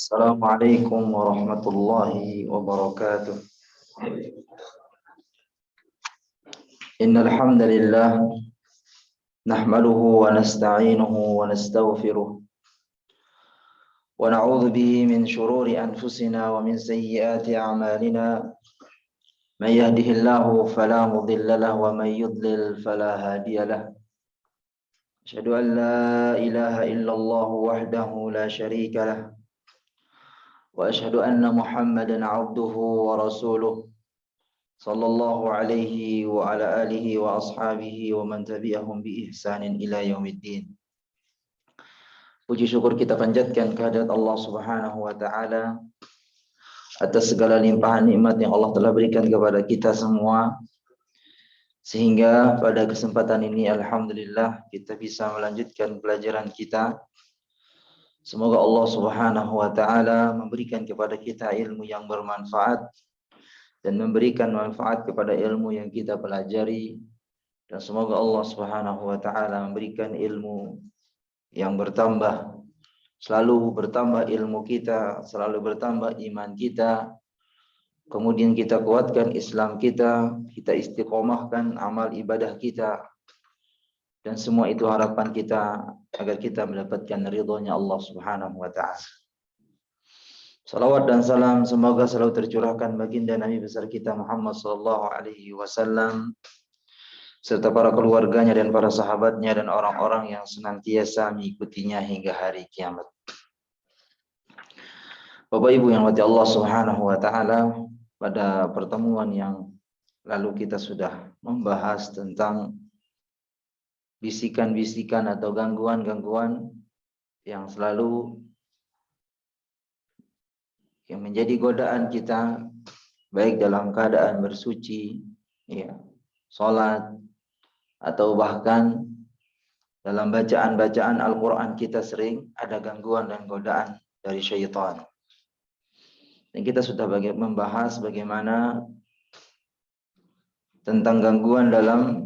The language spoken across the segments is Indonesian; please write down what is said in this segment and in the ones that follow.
Assalamualaikum warahmatullahi wabarakatuh. Innal hamdalillah nahmaduhu wa nasta'inuhu wa nastaghfiruh wa na'udzu bihi min shururi anfusina wa min sayyiati a'malina. May yahdihillahu fala mudilla lahu wa may yudlil fala hadiya lahu. Asyhadu an la ilaha illallah wahdahu la syarika lahu wa asyhadu anna Muhammadan 'abduhu wa rasuluh sallallahu alaihi wa ala alihi wa ashabihi wa man tabi'ahum bi ihsanin ila yaumiddin. Puji syukur kita panjatkan kehadirat Allah Subhanahu wa taala atas segala limpahan nikmat yang Allah telah berikan kepada kita semua, sehingga pada kesempatan ini alhamdulillah kita bisa melanjutkan pelajaran kita. Semoga Allah Subhanahu wa taala memberikan kepada kita ilmu yang bermanfaat dan memberikan manfaat kepada ilmu yang kita pelajari, dan semoga Allah Subhanahu wa taala memberikan ilmu yang bertambah, selalu bertambah ilmu kita, selalu bertambah iman kita, kemudian kita kuatkan Islam kita istiqomahkan amal ibadah kita, dan semua itu harapan kita agar kita mendapatkan ridhonya Allah Subhanahu wa taala. Salawat dan salam semoga selalu tercurahkan baginda Nabi besar kita Muhammad sallallahu alaihi wasallam serta para keluarganya dan para sahabatnya dan orang-orang yang senantiasa mengikutinya hingga hari kiamat. Bapak Ibu yang dirahmati Allah Subhanahu wa taala, pada pertemuan yang lalu kita sudah membahas tentang bisikan-bisikan atau gangguan-gangguan yang selalu yang menjadi godaan kita, baik dalam keadaan bersuci, sholat, atau bahkan dalam bacaan-bacaan Al-Quran kita sering ada gangguan dan godaan dari syaitan. Dan kita sudah membahas bagaimana tentang gangguan dalam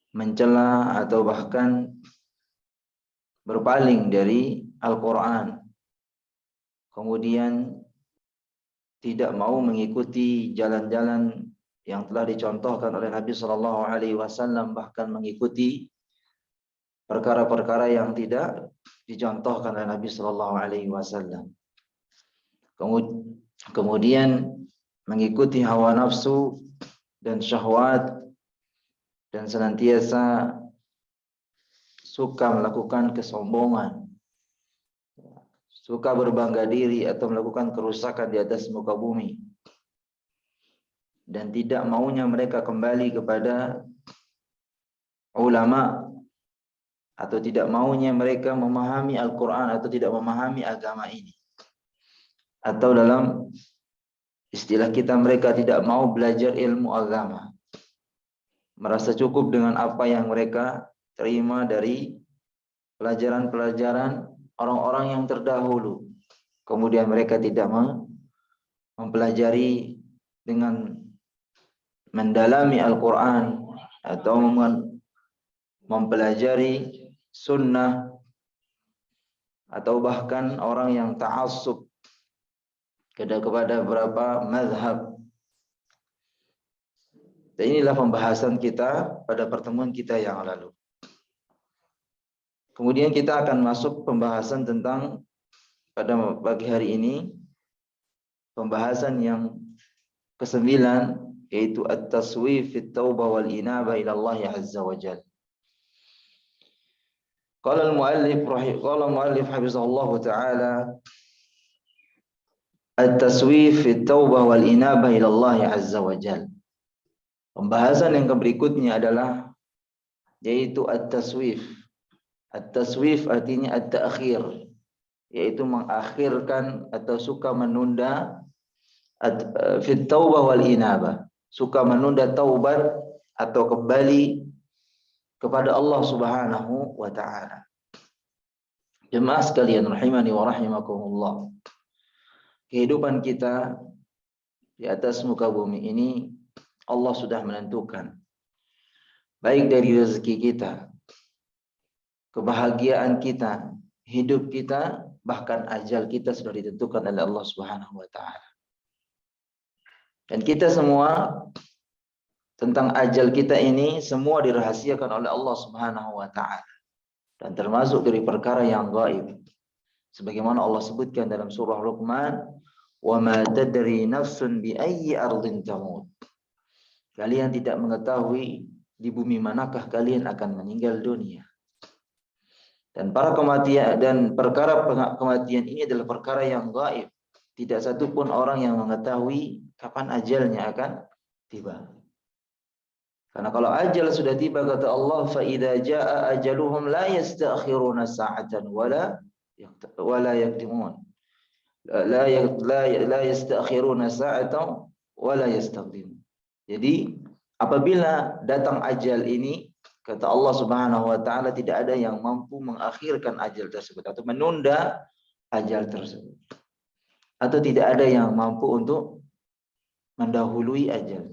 mencela atau bahkan berpaling dari Al-Quran, kemudian tidak mau mengikuti jalan-jalan yang telah dicontohkan oleh Nabi Shallallahu Alaihi Wasallam, bahkan mengikuti perkara-perkara yang tidak dicontohkan oleh Nabi Shallallahu Alaihi Wasallam. Kemudian mengikuti hawa nafsu dan syahwat, dan senantiasa suka melakukan kesombongan, suka berbangga diri atau melakukan kerusakan di atas muka bumi, dan tidak maunya mereka kembali kepada ulama, atau tidak maunya mereka memahami Al-Quran atau tidak memahami agama ini, atau dalam istilah kita mereka tidak mau belajar ilmu agama, merasa cukup dengan apa yang mereka terima dari pelajaran-pelajaran orang-orang yang terdahulu. Kemudian mereka tidak mempelajari dengan mendalami Al-Quran atau mempelajari sunnah, atau bahkan orang yang ta'assub kepada beberapa mazhab. Dan inilah pembahasan kita pada pertemuan kita yang lalu. Kemudian kita akan masuk pembahasan tentang pada pagi hari ini, pembahasan yang ke-9, yaitu at-taswif fit taubah wal inabah ila Allah azza wa jalla. Qala al-muallif hafizahullah ta'ala, at-taswif fit taubah wal inabah ila Allah azza wa jalla. Pembahasan yang berikutnya adalah yaitu at-taswif. At-taswif artinya at-ta'khir, yaitu mengakhirkan atau suka menunda fit taubah wal inabah, suka menunda taubat atau kembali kepada Allah Subhanahu wa taala. Jemaah sekalian rahimani wa rahimakumullah. Kehidupan kita di atas muka bumi ini Allah sudah menentukan, baik dari rezeki kita, kebahagiaan kita, hidup kita, bahkan ajal kita sudah ditentukan oleh Allah Subhanahu wa taala. Dan kita semua tentang ajal kita ini semua dirahasiakan oleh Allah Subhanahu wa taala dan termasuk dari perkara yang gaib. Sebagaimana Allah sebutkan dalam surah Luqman, "Wa ma tadri nafsun bi ayyi ardin tamut." Kalian tidak mengetahui di bumi manakah kalian akan meninggal dunia. Dan para kematian dan perkara kematian ini adalah perkara yang gaib. Tidak satupun orang yang mengetahui kapan ajalnya akan tiba. Karena kalau ajal sudah tiba, kata Allah, fa idza jaa ajaluhum la yastakhiruna sa'atan wala yaqdimun. La yastakhiruna sa'atan wala yastaqdimun. Jadi apabila datang ajal ini, kata Allah Subhanahu wa taala, tidak ada yang mampu mengakhirkan ajal tersebut atau menunda ajal tersebut. Atau tidak ada yang mampu untuk mendahului ajal.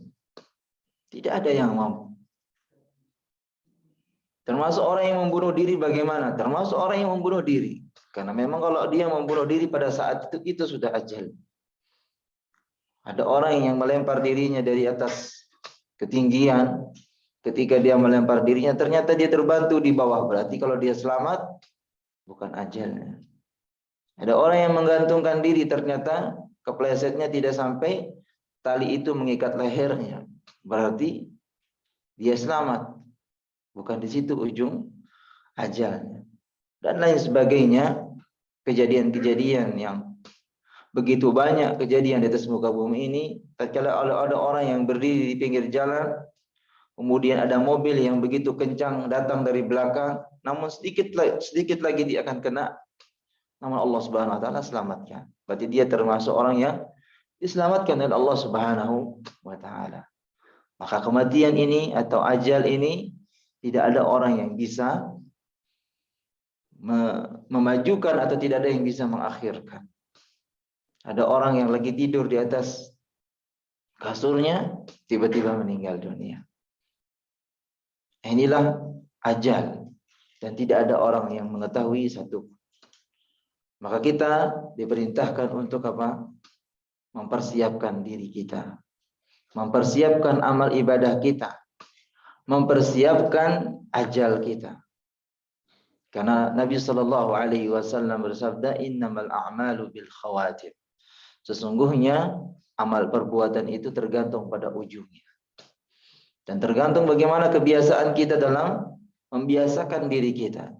Tidak ada yang mampu. Termasuk orang yang membunuh diri bagaimana? Termasuk orang yang membunuh diri. Karena memang kalau dia membunuh diri pada saat itu sudah ajal. Ada orang yang melempar dirinya dari atas ketinggian. Ketika dia melempar dirinya, ternyata dia terbantu di bawah. Berarti kalau dia selamat, bukan ajalnya. Ada orang yang menggantungkan diri, ternyata keplesetnya tidak sampai tali itu mengikat lehernya. Berarti dia selamat. Bukan di situ ujung ajalnya. Dan lain sebagainya. Kejadian-kejadian yang begitu banyak kejadian di atas muka bumi ini. Tatkala ada orang yang berdiri di pinggir jalan, kemudian ada mobil yang begitu kencang datang dari belakang, namun sedikit lagi dia akan kena, namun Allah Subhanahu wa taala selamatkan. Berarti dia termasuk orang yang diselamatkan oleh Allah Subhanahu wa taala. Maka kematian ini atau ajal ini tidak ada orang yang bisa memajukan atau tidak ada yang bisa mengakhirkan. Ada orang yang lagi tidur di atas kasurnya, tiba-tiba meninggal dunia. Inilah ajal. Dan tidak ada orang yang mengetahui satu. Maka kita diperintahkan untuk apa? Mempersiapkan diri kita. Mempersiapkan amal ibadah kita. Mempersiapkan ajal kita. Karena Nabi Shallallahu Alaihi Wasallam bersabda, Innamal a'malu bil khawatim. Sesungguhnya amal perbuatan itu tergantung pada ujungnya. Dan tergantung bagaimana kebiasaan kita dalam membiasakan diri kita.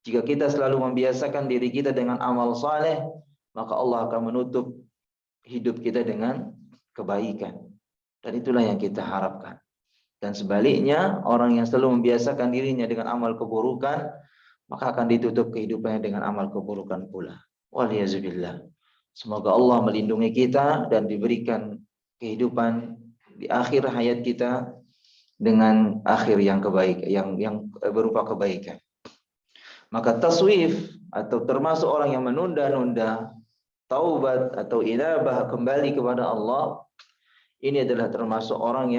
Jika kita selalu membiasakan diri kita dengan amal saleh, maka Allah akan menutup hidup kita dengan kebaikan. Dan itulah yang kita harapkan. Dan sebaliknya, orang yang selalu membiasakan dirinya dengan amal keburukan, maka akan ditutup kehidupannya dengan amal keburukan pula. Waliyazubillah. Semoga Allah melindungi kita dan diberikan kehidupan di akhir hayat kita dengan akhir yang yang berupa kebaikan. Maka taswif atau termasuk orang yang menunda-nunda taubat atau inabah kembali kepada Allah, ini adalah termasuk orang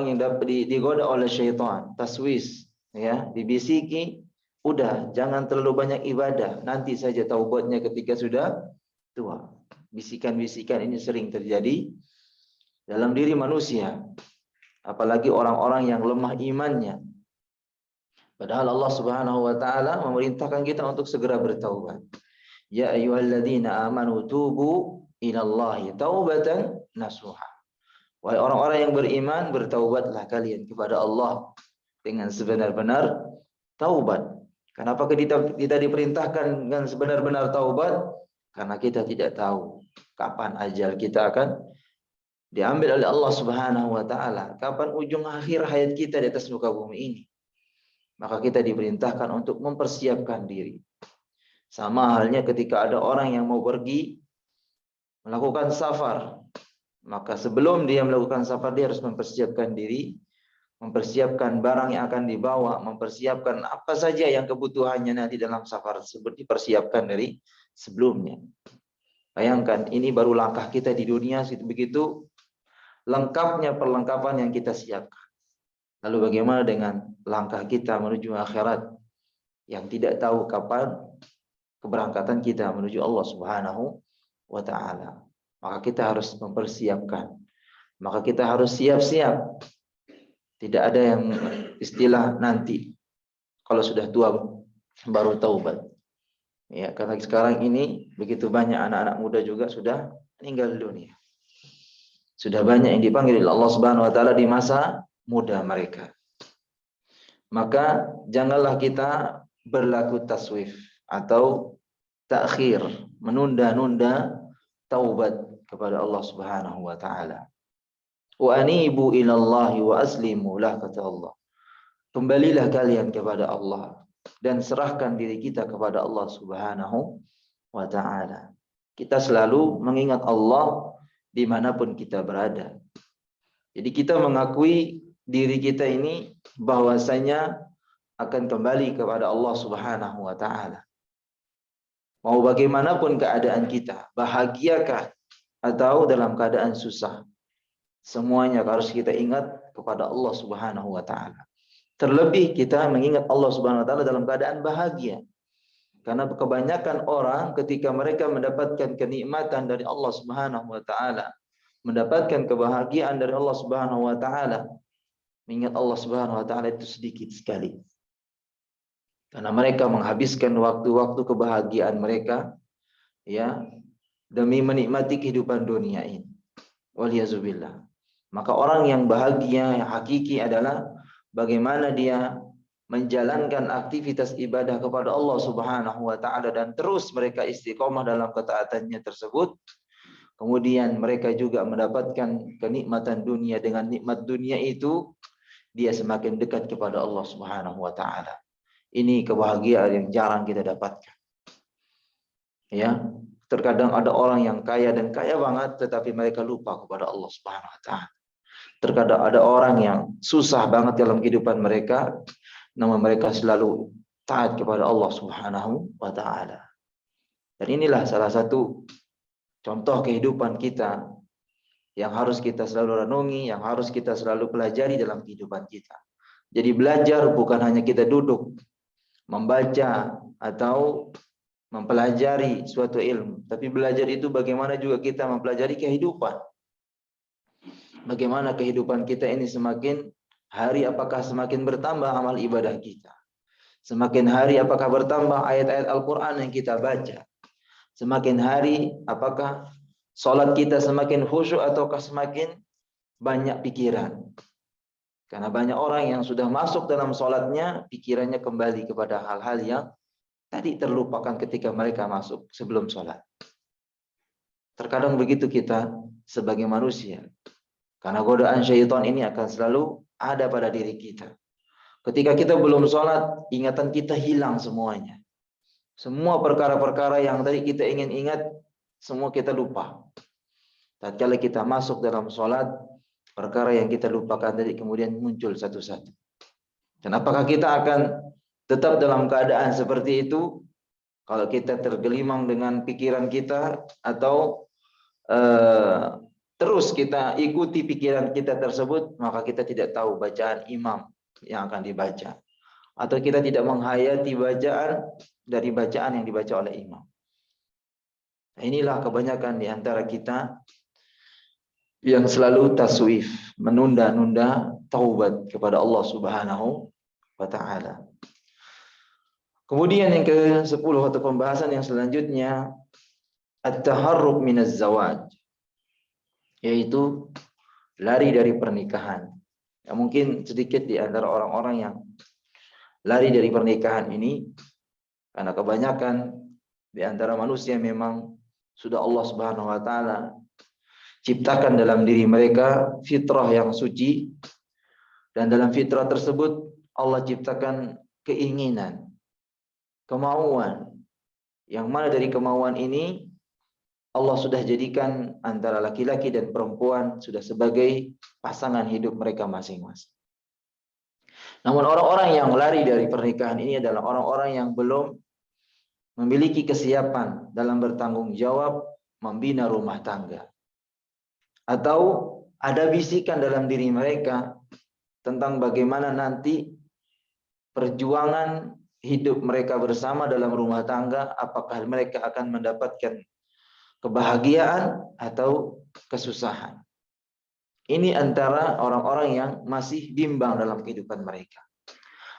yang dapat digoda oleh syaitan, taswis. Ya, dibisiki, udah jangan terlalu banyak ibadah, nanti saja taubatnya ketika sudah tua. Bisikan-bisikan ini sering terjadi dalam diri manusia, apalagi orang-orang yang lemah imannya. Padahal Allah Subhanahu wa taala memerintahkan kita untuk segera bertaubat. Ya ayyuhalladzina amanu tubu ilallahi taubatan nasuha. Wahai orang-orang yang beriman, bertaubatlah kalian kepada Allah dengan sebenar-benar taubat. Kenapa kita diperintahkan dengan sebenar-benar taubat? Karena kita tidak tahu kapan ajal kita akan diambil oleh Allah Subhanahu wa taala. Kapan ujung akhir hayat kita di atas muka bumi ini? Maka kita diperintahkan untuk mempersiapkan diri. Sama halnya ketika ada orang yang mau pergi melakukan safar. Maka sebelum dia melakukan safar, dia harus mempersiapkan diri, mempersiapkan barang yang akan dibawa, mempersiapkan apa saja yang kebutuhannya nanti dalam safar tersebut dipersiapkan dari sebelumnya. Bayangkan, ini baru langkah kita di dunia, begitu lengkapnya perlengkapan yang kita siapkan. Lalu bagaimana dengan langkah kita menuju akhirat yang tidak tahu kapan keberangkatan kita menuju Allah Subhanahu wa taala. Maka kita harus mempersiapkan. Maka kita harus siap-siap. Tidak ada yang istilah nanti kalau sudah tua baru taubat. Ya, karena sekarang ini begitu banyak anak-anak muda juga sudah meninggal dunia. Sudah banyak yang dipanggil oleh Allah Subhanahu wa taala di masa muda mereka. Maka janganlah kita berlaku taswif atau takhir, menunda-nunda taubat kepada Allah Subhanahu wa taala. Wa anibu ilallahi wa aslimu lah, kata Allah. Kembalilah kalian kepada Allah dan serahkan diri kita kepada Allah Subhanahu wa taala. Kita selalu mengingat Allah dimanapun kita berada. Jadi kita mengakui diri kita ini bahwasanya akan kembali kepada Allah Subhanahu wa taala. Mau bagaimanapun keadaan kita, bahagiakah atau dalam keadaan susah, semuanya harus kita ingat kepada Allah Subhanahu wa taala. Terlebih kita mengingat Allah Subhanahu wa taala dalam keadaan bahagia. Karena kebanyakan orang ketika mereka mendapatkan kenikmatan dari Allah Subhanahu wa taala, mendapatkan kebahagiaan dari Allah Subhanahu wa taala, mengingat Allah Subhanahu wa taala itu sedikit sekali. Karena mereka menghabiskan waktu-waktu kebahagiaan mereka ya demi menikmati kehidupan dunia ini. Waliyazubillah. Maka orang yang bahagia, yang hakiki adalah bagaimana dia menjalankan aktivitas ibadah kepada Allah Subhanahu wa taala dan terus mereka istiqomah dalam ketaatannya tersebut. Kemudian mereka juga mendapatkan kenikmatan dunia, dengan nikmat dunia itu dia semakin dekat kepada Allah Subhanahu wa taala. Ini kebahagiaan yang jarang kita dapatkan. Ya, terkadang ada orang yang kaya dan kaya banget tetapi mereka lupa kepada Allah Subhanahu wa taala. Terkadang ada orang yang susah banget dalam kehidupan mereka, namun mereka selalu taat kepada Allah Subhanahu wa taala. Dan inilah salah satu contoh kehidupan kita yang harus kita selalu renungi, yang harus kita selalu pelajari dalam kehidupan kita. Jadi belajar bukan hanya kita duduk membaca atau mempelajari suatu ilmu, tapi belajar itu bagaimana juga kita mempelajari kehidupan. Bagaimana kehidupan kita ini semakin hari apakah semakin bertambah amal ibadah kita. Semakin hari apakah bertambah ayat-ayat Al-Quran yang kita baca. Semakin hari apakah salat kita semakin khusyuk ataukah semakin banyak pikiran. Karena banyak orang yang sudah masuk dalam salatnya, pikirannya kembali kepada hal-hal yang tadi terlupakan ketika mereka masuk sebelum salat. Terkadang begitu kita sebagai manusia. Karena godaan syaitan ini akan selalu ada pada diri kita. Ketika kita belum sholat, ingatan kita hilang semuanya. Semua perkara-perkara yang tadi kita ingin ingat, semua kita lupa. Tatkala kita masuk dalam sholat, perkara yang kita lupakan tadi kemudian muncul satu-satu. Dan apakah kita akan tetap dalam keadaan seperti itu? Kalau kita tergelimang dengan pikiran kita atau terus kita ikuti pikiran kita tersebut, maka kita tidak tahu bacaan imam yang akan dibaca. Atau kita tidak menghayati bacaan dari bacaan yang dibaca oleh imam. Nah, inilah kebanyakan di antara kita yang selalu taswif, menunda-nunda taubat kepada Allah Subhanahu wa taala. Kemudian yang ke-10 atau pembahasan yang selanjutnya, at-taharruk minaz zawaj, yaitu lari dari pernikahan. Ya, mungkin sedikit di antara orang-orang yang lari dari pernikahan ini karena kebanyakan di antara manusia memang sudah Allah Subhanahu wa taala ciptakan dalam diri mereka fitrah yang suci, dan dalam fitrah tersebut Allah ciptakan keinginan, kemauan, yang mana dari kemauan ini Allah sudah jadikan antara laki-laki dan perempuan sudah sebagai pasangan hidup mereka masing-masing. Namun orang-orang yang lari dari pernikahan ini adalah orang-orang yang belum memiliki kesiapan dalam bertanggung jawab membina rumah tangga. Atau ada bisikan dalam diri mereka tentang bagaimana nanti perjuangan hidup mereka bersama dalam rumah tangga, apakah mereka akan mendapatkan kebahagiaan atau kesusahan. Ini antara orang-orang yang masih bimbang dalam kehidupan mereka.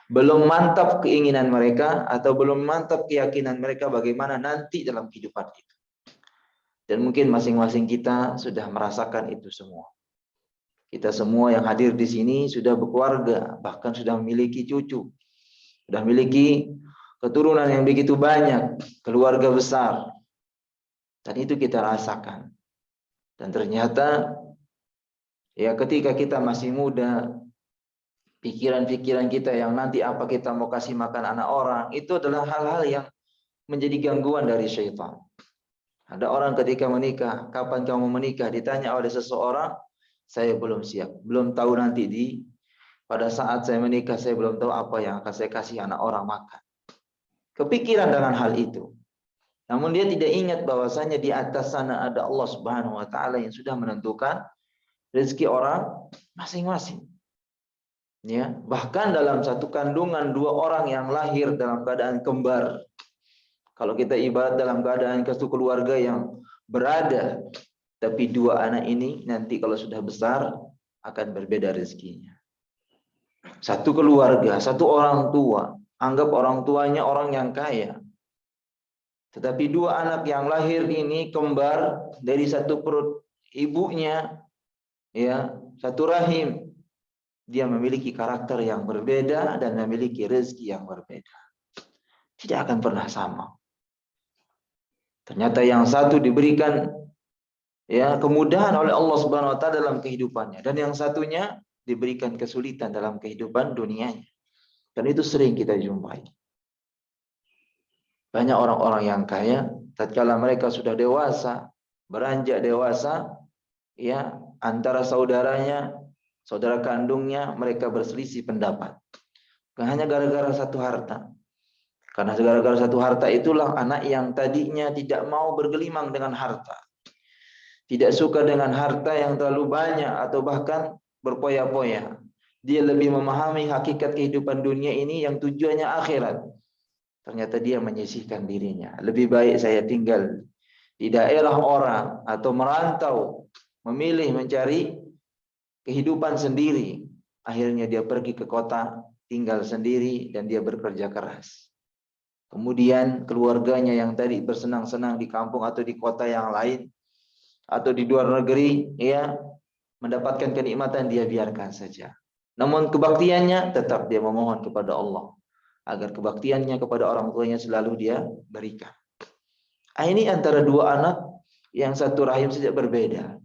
Belum mantap keinginan mereka atau belum mantap keyakinan mereka bagaimana nanti dalam kehidupan itu. Dan mungkin masing-masing kita sudah merasakan itu semua. Kita semua yang hadir di sini sudah berkeluarga, bahkan sudah memiliki cucu, sudah memiliki keturunan yang begitu banyak, keluarga besar. Dan itu kita rasakan. Dan ternyata ya ketika kita masih muda, pikiran-pikiran kita yang nanti apa kita mau kasih makan anak orang, itu adalah hal-hal yang menjadi gangguan dari syaitan. Ada orang ketika menikah, kapan kamu menikah? Ditanya oleh seseorang, saya belum siap, belum tahu nanti pada saat saya menikah, saya belum tahu apa yang akan saya kasih anak orang makan. Kepikiran dengan hal itu. Namun dia tidak ingat bahwasanya di atas sana ada Allah Subhanahu wa taala yang sudah menentukan rezeki orang masing-masing. Ya, bahkan dalam satu kandungan dua orang yang lahir dalam keadaan kembar. Kalau kita ibarat dalam keadaan satu keluarga yang berada, tapi dua anak ini nanti kalau sudah besar akan berbeda rezekinya. Satu keluarga, satu orang tua, anggap orang tuanya orang yang kaya. Tetapi dua anak yang lahir ini kembar dari satu perut ibunya, ya, satu rahim. Dia memiliki karakter yang berbeda dan memiliki rezeki yang berbeda. Tidak akan pernah sama. Ternyata yang satu diberikan ya kemudahan oleh Allah Subhanahu wa taala dalam kehidupannya, dan yang satunya diberikan kesulitan dalam kehidupan dunianya. Dan itu sering kita jumpai. Banyak orang-orang yang kaya tatkala mereka sudah dewasa, beranjak dewasa, ya, antara saudaranya, saudara kandungnya, mereka berselisih pendapat. Bukan hanya gara-gara satu harta. Karena gara-gara satu harta itulah anak yang tadinya tidak mau bergelimang dengan harta. Tidak suka dengan harta yang terlalu banyak atau bahkan berpoya-poya. Dia lebih memahami hakikat kehidupan dunia ini yang tujuannya akhirat. Ternyata dia menyisihkan dirinya. Lebih baik saya tinggal di daerah orang atau merantau, memilih mencari kehidupan sendiri. Akhirnya dia pergi ke kota, tinggal sendiri, dan dia bekerja keras. Kemudian keluarganya yang tadi bersenang-senang di kampung atau di kota yang lain atau di luar negeri, ya, mendapatkan kenikmatan, dia biarkan saja. Namun kebaktiannya tetap dia memohon kepada Allah agar kebaktiannya kepada orang tuanya selalu dia berikan. Ini antara dua anak yang satu rahim saja berbeda.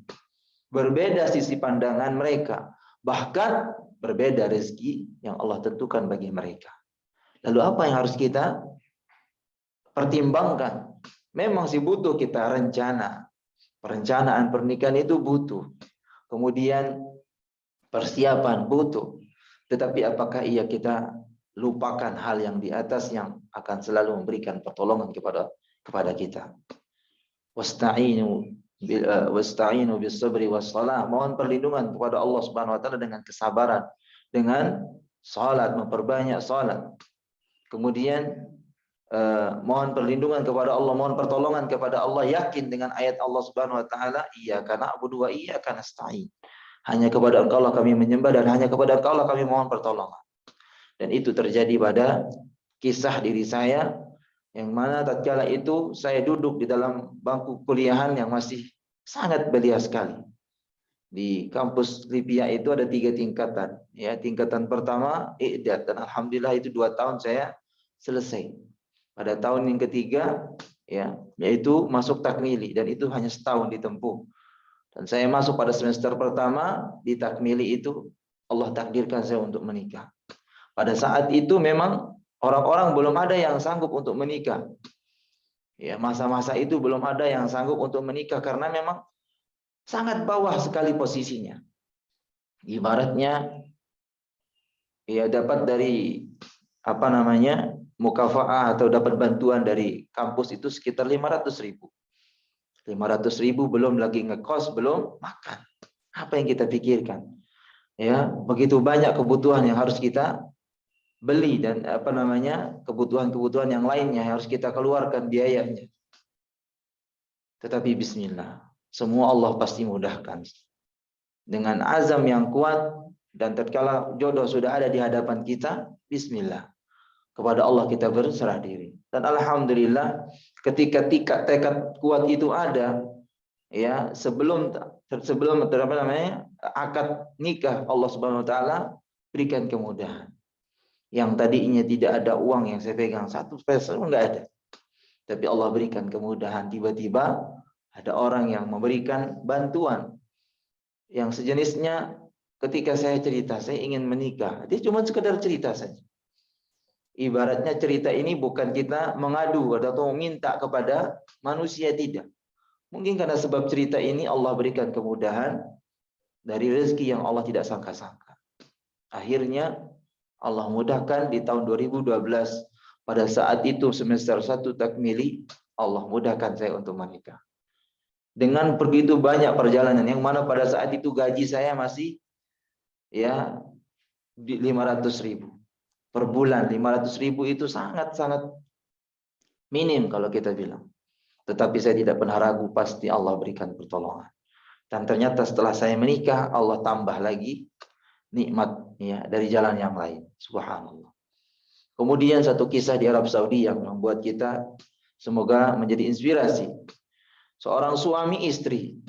Berbeda sisi pandangan mereka, bahkan berbeda rezeki yang Allah tentukan bagi mereka. Lalu apa yang harus kita pertimbangkan? Memang sih butuh kita rencana. Perencanaan pernikahan itu butuh. Kemudian persiapan butuh. Tetapi apakah iya kita lupakan hal yang di atas yang akan selalu memberikan pertolongan kepada kita? Wasta'inu bis sabri was salah. Mohon perlindungan kepada Allah Subhanahu wa taala dengan kesabaran, dengan salat, memperbanyak salat. Kemudian mohon perlindungan kepada Allah, mohon pertolongan kepada Allah, yakin dengan ayat Allah Subhanahu wa taala, iyyaka na'budu wa iyyaka nasta'in. Hanya kepada Engkau lah kami menyembah dan hanya kepada Engkau lah kami mohon pertolongan. Dan itu terjadi pada kisah diri saya, yang mana tatkala itu saya duduk di dalam bangku kuliahan yang masih sangat belia sekali. Di kampus Libya itu ada 3 tingkatan. Ya, tingkatan pertama i'dad, dan alhamdulillah itu 2 tahun saya selesai. Pada tahun yang ketiga, ya, yaitu masuk takmili, dan itu hanya setahun ditempuh. Dan saya masuk pada semester pertama di takmili itu, Allah takdirkan saya untuk menikah. Pada saat itu memang orang-orang belum ada yang sanggup untuk menikah. Ya, masa-masa itu belum ada yang sanggup untuk menikah karena memang sangat bawah sekali posisinya. Ibaratnya ya dapat dari mukafa'ah atau dapat bantuan dari kampus itu sekitar 500.000. 500.000 belum lagi ngekos, belum makan. Apa yang kita pikirkan? Ya, begitu banyak kebutuhan yang harus kita beli dan kebutuhan-kebutuhan yang lainnya harus kita keluarkan biayanya. Tetapi bismillah, semua Allah pasti mudahkan. Dengan azam yang kuat dan tatkala jodoh sudah ada di hadapan kita, bismillah. Kepada Allah kita berserah diri. Dan alhamdulillah ketika tekad kuat itu ada, ya, sebelum akad nikah, Allah Subhanahu wa taala berikan kemudahan. Yang tadinya tidak ada uang yang saya pegang 1 peso enggak ada. Tapi Allah berikan kemudahan, tiba-tiba ada orang yang memberikan bantuan yang sejenisnya. Ketika saya cerita saya ingin menikah, dia cuma sekedar cerita saja. Ibaratnya cerita ini bukan kita mengadu atau meminta kepada manusia, tidak. Mungkin karena sebab cerita ini Allah berikan kemudahan dari rezeki yang Allah tidak sangka-sangka. Akhirnya Allah mudahkan di tahun 2012. Pada saat itu semester 1 takmili, Allah mudahkan saya untuk menikah. Dengan begitu banyak perjalanan, yang mana pada saat itu gaji saya masih 500.000 per bulan. 500.000 itu sangat-sangat minim kalau kita bilang. Tetapi saya tidak pernah ragu, pasti Allah berikan pertolongan. Dan ternyata setelah saya menikah, Allah tambah lagi nikmat dari jalan yang lain. Subhanallah. Kemudian satu kisah di Arab Saudi yang membuat kita semoga menjadi inspirasi. Seorang suami istri.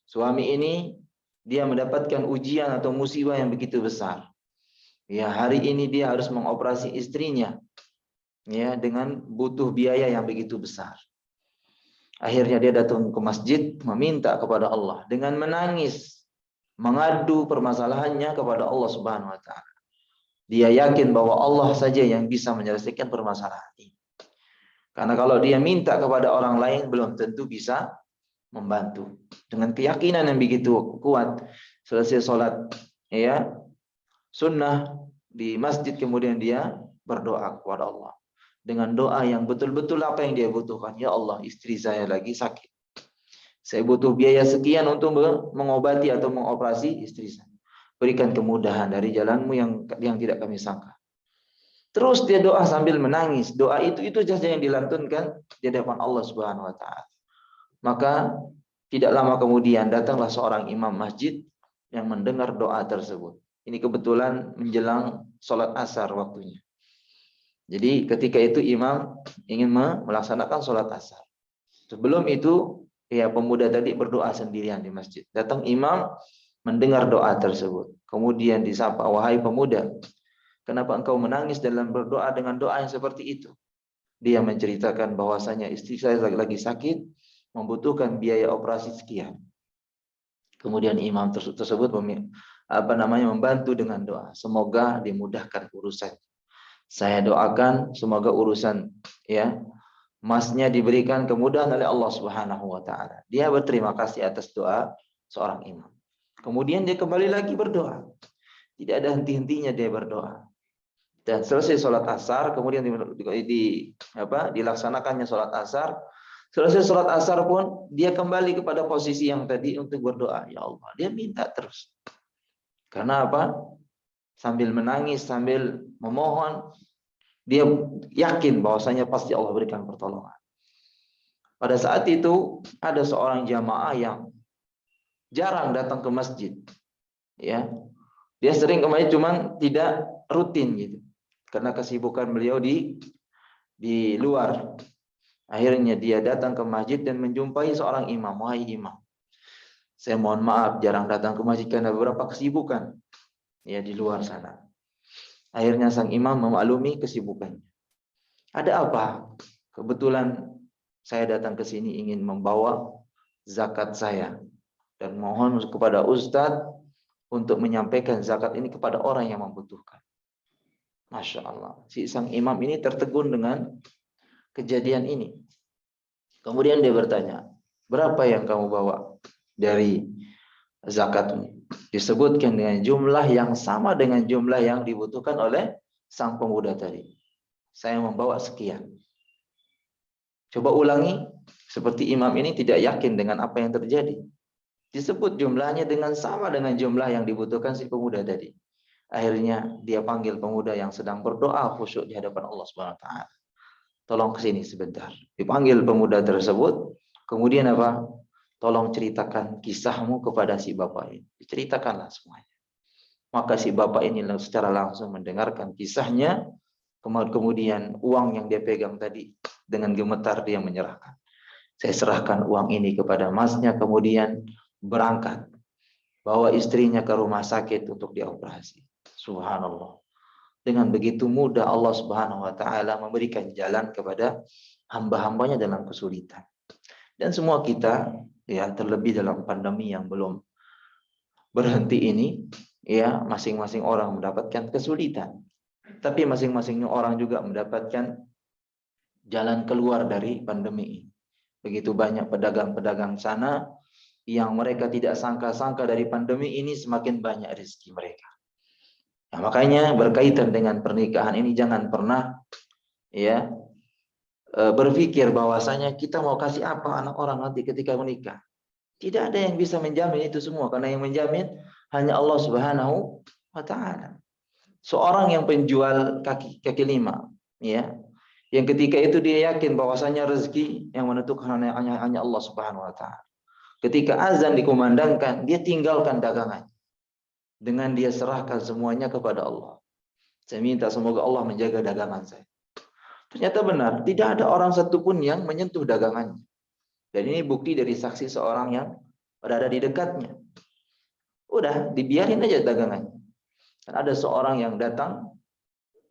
Suami ini dia mendapatkan ujian atau musibah yang begitu besar. Hari ini dia harus mengoperasi istrinya dengan butuh biaya yang begitu besar. Akhirnya dia datang ke masjid meminta kepada Allah dengan menangis, mengadu permasalahannya kepada Allah Subhanahu wa taala. Dia yakin bahwa Allah saja yang bisa menyelesaikan permasalahan ini. Karena kalau dia minta kepada orang lain belum tentu bisa membantu. Dengan keyakinan yang begitu kuat, selesai sholat sunnah di masjid, kemudian dia berdoa kepada Allah dengan doa yang betul-betul apa yang dia butuhkan. Ya Allah, istri saya lagi sakit. Saya butuh biaya sekian untuk mengobati atau mengoperasi istri saya. Berikan kemudahan dari jalanmu yang tidak kami sangka. Terus dia doa sambil menangis. Doa itu saja yang dilantunkan di hadapan Allah Subhanahu wa taala. Maka tidak lama kemudian datanglah seorang imam masjid yang mendengar doa tersebut. Ini kebetulan menjelang sholat asar waktunya. Jadi ketika itu imam ingin melaksanakan sholat asar. Sebelum itu pemuda tadi berdoa sendirian di masjid. Datang imam mendengar doa tersebut. Kemudian disapa, wahai pemuda, kenapa engkau menangis dalam berdoa dengan doa yang seperti itu? Dia menceritakan bahwasanya istri saya lagi sakit, membutuhkan biaya operasi sekian. Kemudian imam tersebut membantu dengan doa. Semoga dimudahkan urusan. Saya doakan semoga urusan masnya diberikan kemudahan oleh Allah Subhanahu wa taala. Dia berterima kasih atas doa seorang imam. Kemudian dia kembali lagi berdoa. Tidak ada henti-hentinya dia berdoa. Dan selesai sholat asar, kemudian dilaksanakannya sholat asar. Selesai sholat asar pun dia kembali kepada posisi yang tadi untuk berdoa. Ya Allah, dia minta terus. Karena apa? Sambil menangis, sambil memohon, dia yakin bahwasanya pasti Allah berikan pertolongan. Pada saat itu ada seorang jamaah yang jarang datang ke masjid. Dia sering kemarin cuman tidak rutin gitu. Karena kesibukan beliau di luar. Akhirnya dia datang ke masjid dan menjumpai seorang imam. Wahai imam, saya mohon maaf jarang datang ke masjid karena beberapa kesibukan di luar sana. Akhirnya sang imam memaklumi kesibukannya. Ada apa? Kebetulan saya datang ke sini ingin membawa zakat saya dan mohon kepada Ustadz untuk menyampaikan zakat ini kepada orang yang membutuhkan. Masya Allah, si sang imam ini tertegun dengan kejadian ini. Kemudian dia bertanya, berapa yang kamu bawa dari zakatmu? Disebutkan dengan jumlah yang sama dengan jumlah yang dibutuhkan oleh sang pemuda tadi. Saya membawa sekian. Coba ulangi, seperti imam ini tidak yakin dengan apa yang terjadi. Disebut jumlahnya dengan sama dengan jumlah yang dibutuhkan si pemuda tadi. Akhirnya dia panggil pemuda yang sedang berdoa khusyuk di hadapan Allah Subhanahu wa taala. Tolong kesini sebentar. Dipanggil pemuda tersebut, kemudian apa? Tolong ceritakan kisahmu kepada si bapak ini. Diceritakanlah semuanya. Maka si bapak ini secara langsung mendengarkan kisahnya, kemudian uang yang dia pegang tadi dengan gemetar dia menyerahkan. Saya serahkan uang ini kepada masnya, kemudian berangkat. Bawa istrinya ke rumah sakit untuk dioperasi. Subhanallah. Dengan begitu mudah Allah Subhanahu wa taala memberikan jalan kepada hamba-hambanya dalam kesulitan. Dan semua kita ya, terlebih dalam pandemi yang belum berhenti ini, ya, masing-masing orang mendapatkan kesulitan. Tapi masing-masing orang juga mendapatkan jalan keluar dari pandemi ini. Begitu banyak pedagang-pedagang sana yang mereka tidak sangka-sangka dari pandemi ini semakin banyak rezeki mereka. Nah, makanya berkaitan dengan pernikahan ini jangan pernah ya berpikir bahwasanya kita mau kasih apa anak orang nanti ketika menikah. Tidak ada yang bisa menjamin itu semua, karena yang menjamin hanya Allah Subhanahu wa taala. Seorang yang penjual kaki lima, ya, yang ketika itu dia yakin bahwasanya rezeki yang menentukan hanya Allah Subhanahu wa taala. Ketika azan dikumandangkan, dia tinggalkan dagangan dengan dia serahkan semuanya kepada Allah. Saya minta semoga Allah menjaga dagangan saya. Ternyata benar, tidak ada orang satupun yang menyentuh dagangannya. Dan ini bukti dari saksi seorang yang berada di dekatnya. Udah, dibiarin aja dagangannya. Dan ada seorang yang datang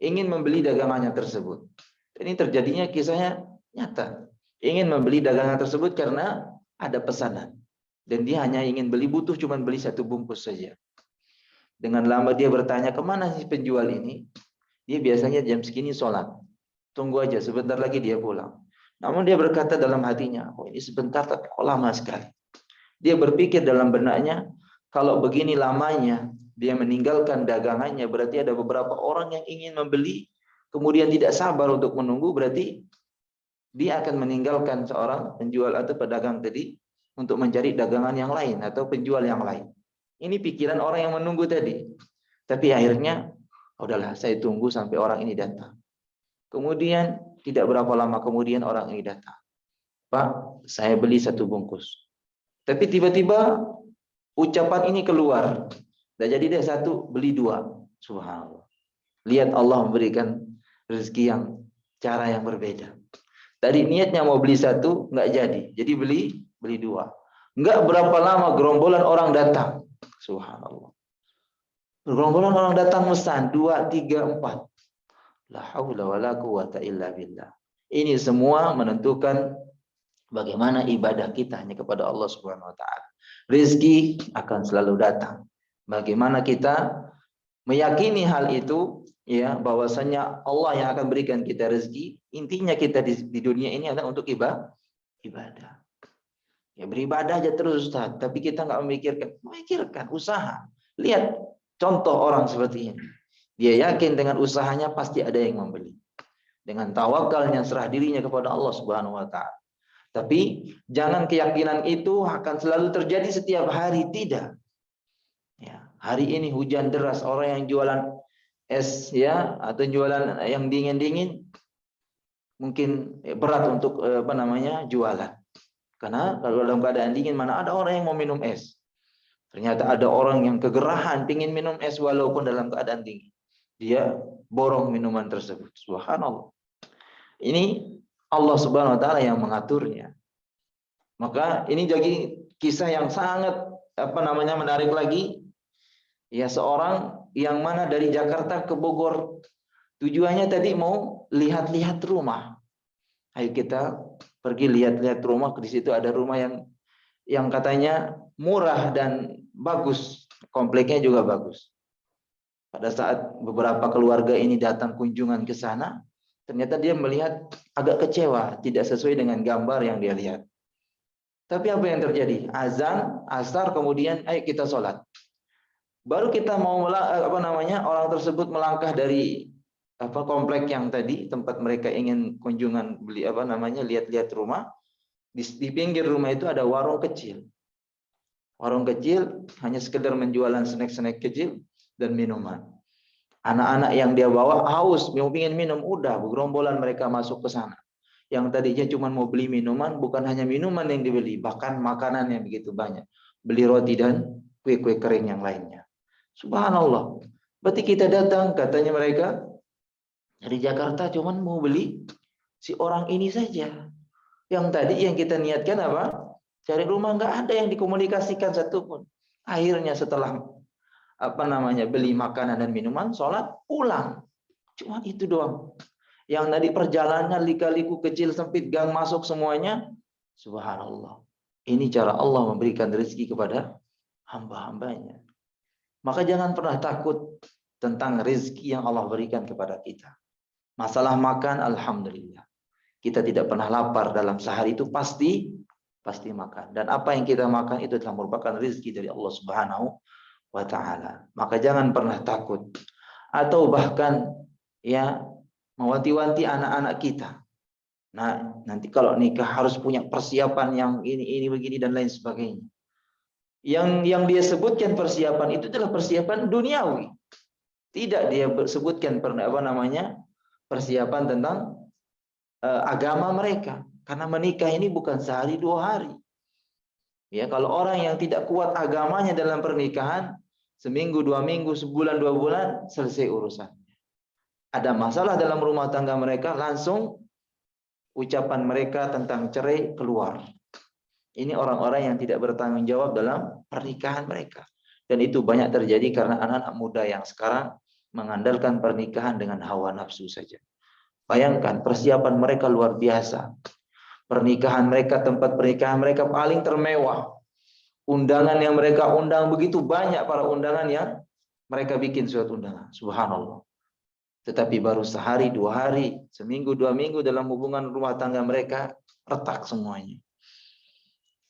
ingin membeli dagangannya tersebut. Ini terjadinya kisahnya nyata. Ingin membeli dagangan tersebut karena ada pesanan. Dan dia hanya ingin beli, butuh cuma beli satu bungkus saja. Dengan lama dia bertanya, kemana sih penjual ini? Dia biasanya jam segini sholat. Tunggu aja, sebentar lagi dia pulang. Namun dia berkata dalam hatinya, oh ini sebentar tapi kok lama sekali. Dia berpikir dalam benaknya, kalau begini lamanya dia meninggalkan dagangannya, berarti ada beberapa orang yang ingin membeli, kemudian tidak sabar untuk menunggu, berarti dia akan meninggalkan seorang penjual atau pedagang tadi untuk mencari dagangan yang lain atau penjual yang lain. Ini pikiran orang yang menunggu tadi. Tapi akhirnya, udahlah saya tunggu sampai orang ini datang. Kemudian tidak berapa lama kemudian orang ini datang. Pak, saya beli satu bungkus. Tapi tiba-tiba ucapan ini keluar. Dan jadi dia satu, beli dua. Subhanallah. Lihat Allah memberikan rezeki yang cara yang berbeda. Tadi niatnya mau beli satu, nggak jadi. Jadi beli dua. Nggak berapa lama gerombolan orang datang. Subhanallah. Gerombolan orang datang mesan 2, 3, 4. La haula wala quwata illa billah. Ini semua menentukan bagaimana ibadah kita hanya kepada Allah Subhanahu wa taala. Rezeki akan selalu datang. Bagaimana kita meyakini hal itu, ya, bahwasanya Allah yang akan berikan kita rezeki. Intinya kita di dunia ini adalah untuk ibadah. Ya, beribadah aja terus Ustaz, tapi kita nggak memikirkan usaha. Lihat contoh orang seperti ini. Dia yakin dengan usahanya pasti ada yang membeli. Dengan tawakalnya, serah dirinya kepada Allah Subhanahu wa taala. Tapi jangan keyakinan itu akan selalu terjadi setiap hari, tidak. Ya, hari ini hujan deras, orang yang jualan es ya atau jualan yang dingin-dingin mungkin berat untuk jualan. Karena kalau dalam keadaan dingin mana ada orang yang mau minum es. Ternyata ada orang yang kegerahan ingin minum es walaupun dalam keadaan dingin. Dia borong minuman tersebut. Subhanallah. Ini Allah Subhanahu wa taala yang mengaturnya. Maka ini jadi kisah yang sangat menarik lagi. Ya, seorang yang mana dari Jakarta ke Bogor, tujuannya tadi mau lihat-lihat rumah. Ayo kita pergi lihat-lihat rumah. Di situ ada rumah yang katanya murah dan bagus, kompleknya juga bagus. Pada saat beberapa keluarga ini datang kunjungan ke sana, ternyata dia melihat agak kecewa, tidak sesuai dengan gambar yang dia lihat. Tapi apa yang terjadi? Azan, asar, kemudian ayo kita sholat. Baru kita mau orang tersebut melangkah dari komplek yang tadi tempat mereka ingin kunjungan beli lihat-lihat rumah. Di pinggir rumah itu ada warung kecil. Warung kecil hanya sekedar menjualan snack-snack kecil dan minuman. Anak-anak yang dia bawa haus, mau ingin minum, udah bergerombolan mereka masuk ke sana. Yang tadinya cuma mau beli minuman, bukan hanya minuman yang dibeli, bahkan makanan yang begitu banyak. Beli roti dan kue-kue kering yang lainnya. Subhanallah. Berarti kita datang, katanya mereka, dari Jakarta cuma mau beli si orang ini saja. Yang tadi yang kita niatkan apa? Cari rumah, nggak ada yang dikomunikasikan satupun. Akhirnya setelah beli makanan dan minuman, sholat, pulang. Cuma itu doang. Yang tadi perjalanannya lika-liku kecil sempit gang masuk semuanya. Subhanallah. Ini cara Allah memberikan rezeki kepada hamba-hambanya. Maka jangan pernah takut tentang rezeki yang Allah berikan kepada kita. Masalah makan, alhamdulillah. Kita tidak pernah lapar dalam sehari itu pasti makan. Dan apa yang kita makan itu telah merupakan rezeki dari Allah Subhanahu wa taala. Maka jangan pernah takut atau bahkan ya mewanti-wanti anak-anak kita. Nah, nanti kalau nikah harus punya persiapan yang ini begini dan lain sebagainya. Yang dia sebutkan persiapan itu adalah persiapan duniawi. Tidak dia sebutkan persiapan tentang agama mereka. Karena menikah ini bukan sehari dua hari. Ya, kalau orang yang tidak kuat agamanya dalam pernikahan, seminggu, 2 minggu, sebulan, 2 bulan, selesai urusan. Ada masalah dalam rumah tangga mereka, langsung ucapan mereka tentang cerai keluar. Ini orang-orang yang tidak bertanggung jawab dalam pernikahan mereka. Dan itu banyak terjadi karena anak-anak muda yang sekarang mengandalkan pernikahan dengan hawa nafsu saja. Bayangkan persiapan mereka luar biasa. Pernikahan mereka, tempat pernikahan mereka paling termewah. Undangan yang mereka undang begitu banyak, para undangan yang mereka bikin suatu undangan. Subhanallah. Tetapi baru sehari, 2 hari, seminggu, 2 minggu dalam hubungan rumah tangga mereka retak semuanya.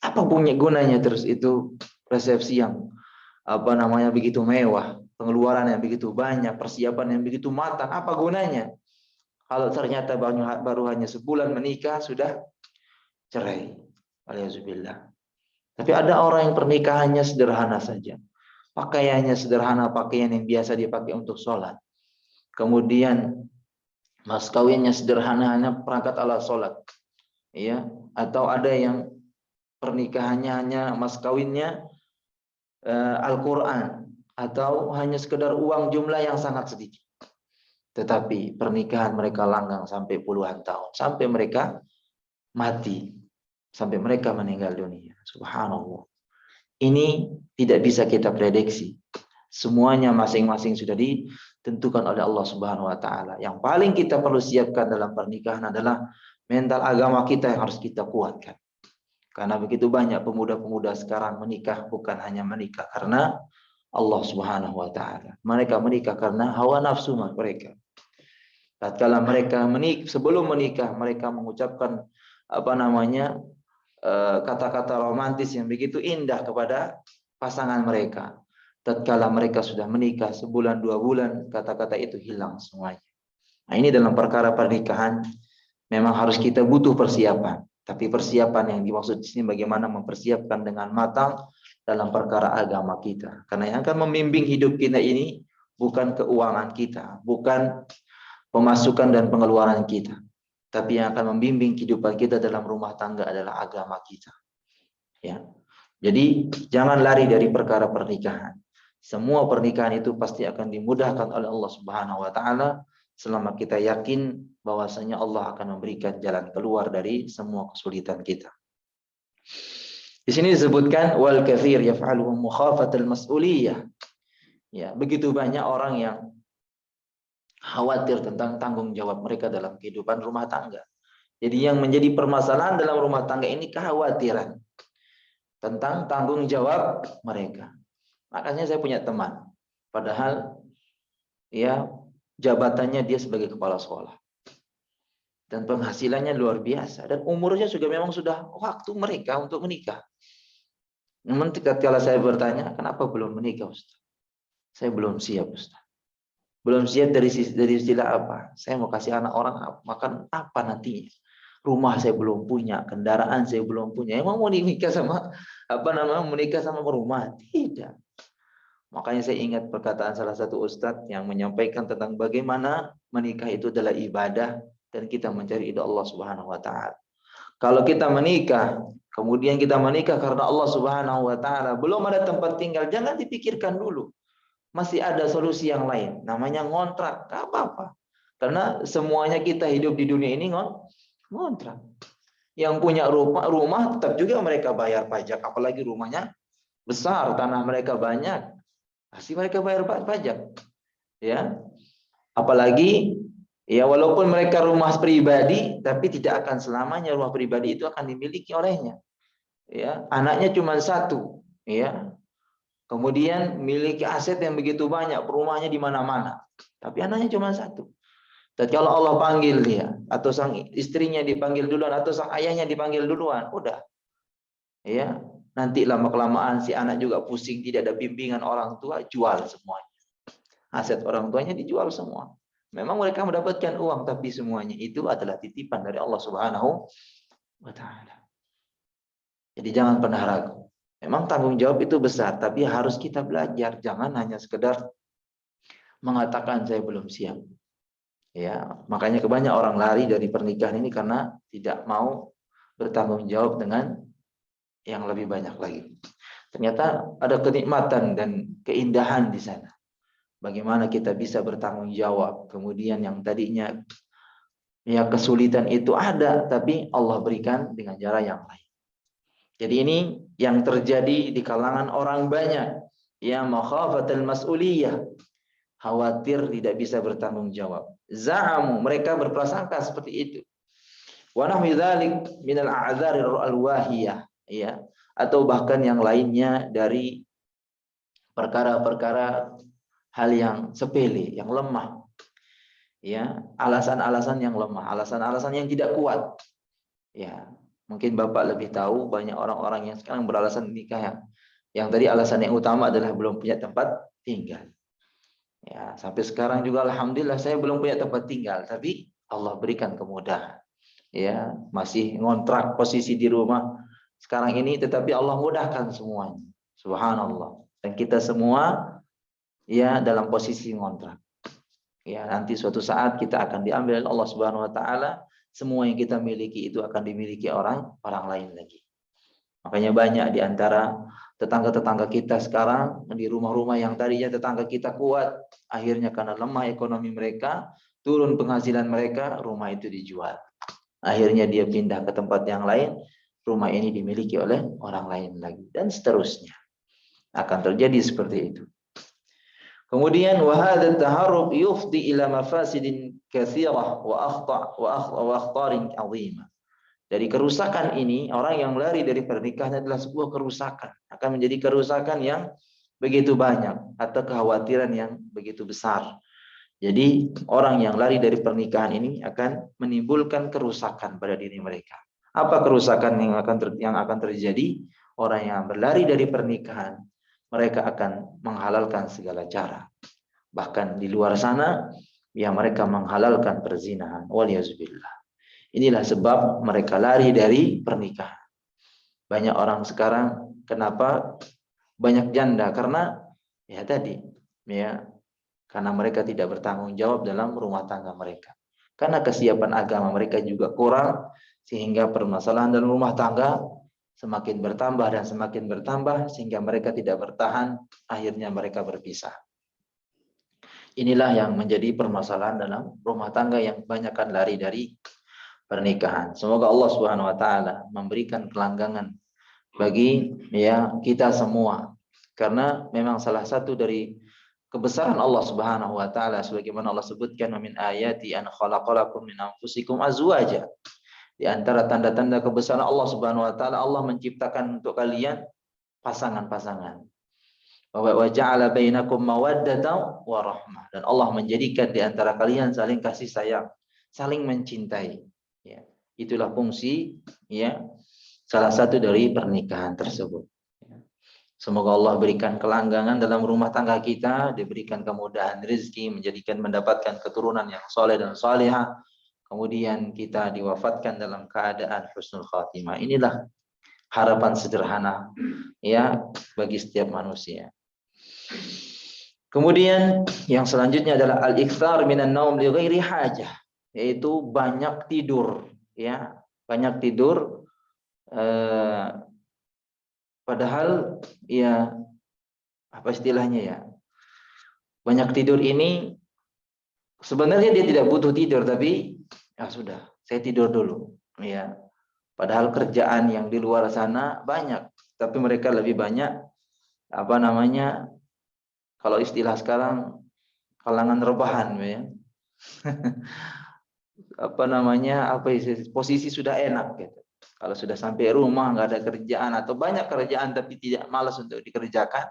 Apa punya gunanya terus itu resepsi yang begitu mewah, pengeluaran yang begitu banyak, persiapan yang begitu matang, apa gunanya? Kalau ternyata baru hanya sebulan menikah sudah cerai. Alhamdulillah. Tapi ada orang yang pernikahannya sederhana saja. Pakaiannya sederhana, pakaian yang biasa dipakai untuk sholat. Kemudian mas kawinnya sederhana, hanya perangkat alat sholat. Ya, atau ada yang pernikahannya hanya mas kawinnya Al-Quran. Atau hanya sekedar uang jumlah yang sangat sedikit. Tetapi pernikahan mereka langgang sampai puluhan tahun. Sampai mereka mati. Sampai mereka meninggal dunia. Subhanallah. Ini tidak bisa kita prediksi. Semuanya masing-masing sudah ditentukan oleh Allah Subhanahu wa taala. Yang paling kita perlu siapkan dalam pernikahan adalah mental agama kita yang harus kita kuatkan. Karena begitu banyak pemuda-pemuda sekarang menikah bukan hanya menikah karena Allah Subhanahu wa taala. Mereka menikah karena hawa nafsu mereka. Tatkala mereka sebelum menikah mereka mengucapkan kata-kata romantis yang begitu indah kepada pasangan mereka. Tatkala mereka sudah menikah sebulan 2 bulan, kata-kata itu hilang semuanya. Nah, ini dalam perkara pernikahan memang harus kita butuh persiapan. Tapi persiapan yang dimaksud di sini bagaimana mempersiapkan dengan matang dalam perkara agama kita. Karena yang akan membimbing hidup kita ini bukan keuangan kita, bukan pemasukan dan pengeluaran kita. Tapi yang akan membimbing kehidupan kita dalam rumah tangga adalah agama kita. Ya. Jadi jangan lari dari perkara pernikahan. Semua pernikahan itu pasti akan dimudahkan oleh Allah Subhanahu wa taala selama kita yakin bahwasanya Allah akan memberikan jalan keluar dari semua kesulitan kita. Di sini disebutkan wal katsir yaf'aluhu mukhafatal mas'uliyah. Ya, begitu banyak orang yang khawatir tentang tanggung jawab mereka dalam kehidupan rumah tangga. Jadi yang menjadi permasalahan dalam rumah tangga ini kekhawatiran tentang tanggung jawab mereka. Makanya saya punya teman, padahal ya jabatannya dia sebagai kepala sekolah dan penghasilannya luar biasa dan umurnya juga memang sudah waktu mereka untuk menikah. Namun ketika saya bertanya, kenapa belum menikah, Ustaz? Saya belum siap, Ustaz. Belum siap dari istilah apa? Saya mau kasih anak orang makan apa nantinya? Rumah saya belum punya, kendaraan saya belum punya. Emang mau menikah sama menikah sama rumah? Tidak. Makanya saya ingat perkataan salah satu ustadz yang menyampaikan tentang bagaimana menikah itu adalah ibadah dan kita mencari ridha Allah Subhanahu wa taala. Kalau kita menikah, kemudian kita menikah karena Allah Subhanahu wa taala, belum ada tempat tinggal, jangan dipikirkan dulu. Masih ada solusi yang lain, namanya ngontrak, enggak apa-apa. Karena semuanya kita hidup di dunia ini ngontrak. Yang punya rumah tetap juga mereka bayar pajak, apalagi rumahnya besar, tanah mereka banyak. Pasti mereka bayar pajak, ya. Apalagi ya walaupun mereka rumah pribadi, tapi tidak akan selamanya rumah pribadi itu akan dimiliki olehnya. Ya, anaknya cuma satu, ya. Kemudian memiliki aset yang begitu banyak, rumahnya di mana-mana. Tapi anaknya cuma satu. Dan kalau Allah panggil dia, atau sang istrinya dipanggil duluan, atau sang ayahnya dipanggil duluan, udah. Ya, nanti lama-kelamaan si anak juga pusing, tidak ada bimbingan orang tua, jual semuanya. Aset orang tuanya dijual semua. Memang mereka mendapatkan uang, tapi semuanya itu adalah titipan dari Allah Subhanahu wa taala. Jadi jangan pernah ragu. Memang tanggung jawab itu besar, tapi harus kita belajar. Jangan hanya sekedar mengatakan saya belum siap. Ya, makanya kebanyakan orang lari dari pernikahan ini karena tidak mau bertanggung jawab dengan yang lebih banyak lagi. Ternyata ada kenikmatan dan keindahan di sana. Bagaimana kita bisa bertanggung jawab. Kemudian yang tadinya ya kesulitan itu ada, tapi Allah berikan dengan cara yang lain. Jadi ini yang terjadi di kalangan orang banyak. Ya makhafatul mas'uliyah. Khawatir tidak bisa bertanggung jawab. Za'amu, mereka berprasangka seperti itu. Wa nahwi dzalik minal a'dzari al-wahiyah, ya, atau bahkan yang lainnya dari perkara-perkara hal yang sepele, yang lemah. Ya, alasan-alasan yang lemah, alasan-alasan yang tidak kuat. Ya, mungkin Bapak lebih tahu, banyak orang-orang yang sekarang beralasan nikah yang tadi alasan yang utama adalah belum punya tempat tinggal. Ya, sampai sekarang juga alhamdulillah saya belum punya tempat tinggal, tapi Allah berikan kemudahan. Ya, masih ngontrak posisi di rumah sekarang ini, tetapi Allah mudahkan semuanya. Subhanallah. Dan kita semua ya dalam posisi ngontrak. Ya, nanti suatu saat kita akan diambil oleh Allah Subhanahu wa taala, semua yang kita miliki itu akan dimiliki orang lain lagi. Makanya banyak di antara tetangga-tetangga kita sekarang di rumah-rumah yang tadinya tetangga kita kuat, akhirnya karena lemah ekonomi mereka, turun penghasilan mereka, rumah itu dijual. Akhirnya dia pindah ke tempat yang lain, rumah ini dimiliki oleh orang lain lagi, dan seterusnya. Akan terjadi seperti itu. Kemudian wahada taharrub yufdi ila mafasidin katsirah wa akhtarin 'azimah. Dari kerusakan ini, orang yang lari dari pernikahan adalah sebuah kerusakan, akan menjadi kerusakan yang begitu banyak atau kekhawatiran yang begitu besar. Jadi orang yang lari dari pernikahan ini akan menimbulkan kerusakan pada diri mereka. Apa kerusakan yang akan terjadi? Orang yang berlari dari pernikahan, mereka akan menghalalkan segala cara. Bahkan di luar sana, ya mereka menghalalkan perzinahan. Waliyazubillah. Inilah sebab mereka lari dari pernikahan. Banyak orang sekarang, kenapa banyak janda? Karena ya tadi, ya karena mereka tidak bertanggung jawab dalam rumah tangga mereka. Karena kesiapan agama mereka juga kurang, sehingga permasalahan dalam rumah tangga semakin bertambah dan semakin bertambah, sehingga mereka tidak bertahan, akhirnya mereka berpisah. Inilah yang menjadi permasalahan dalam rumah tangga yang kebanyakan lari dari pernikahan. Semoga Allah Subhanahu wa taala memberikan kelanggangan bagi ya kita semua. Karena memang salah satu dari kebesaran Allah Subhanahu wa taala sebagaimana Allah sebutkan, min ayati an khalaqalakum min anfusikum azwaja. Di antara tanda-tanda kebesaran Allah Subhanahu wa taala, Allah menciptakan untuk kalian pasangan-pasangan. Wa ja'ala bainakum mawaddatan wa rahmah. Dan Allah menjadikan di antara kalian saling kasih sayang, saling mencintai. Ya, itulah fungsi ya salah satu dari pernikahan tersebut. Semoga Allah berikan kelanggangan dalam rumah tangga kita, diberikan kemudahan rezeki, menjadikan mendapatkan keturunan yang soleh dan salihah. Kemudian kita diwafatkan dalam keadaan husnul khatimah. Inilah harapan sederhana ya bagi setiap manusia. Kemudian yang selanjutnya adalah al-iktsar minan naum li ghairi hajah, yaitu banyak tidur, ya. Banyak tidur padahal ya apa istilahnya ya? Banyak tidur ini sebenarnya dia tidak butuh tidur, tapi ya sudah, saya tidur dulu, ya. Padahal kerjaan yang di luar sana banyak, tapi mereka lebih banyak apa namanya? Kalau istilah sekarang kalangan rebahan, ya. Apa namanya? Posisi sudah enak gitu. Kalau sudah sampai rumah nggak ada kerjaan atau banyak kerjaan tapi tidak malas untuk dikerjakan,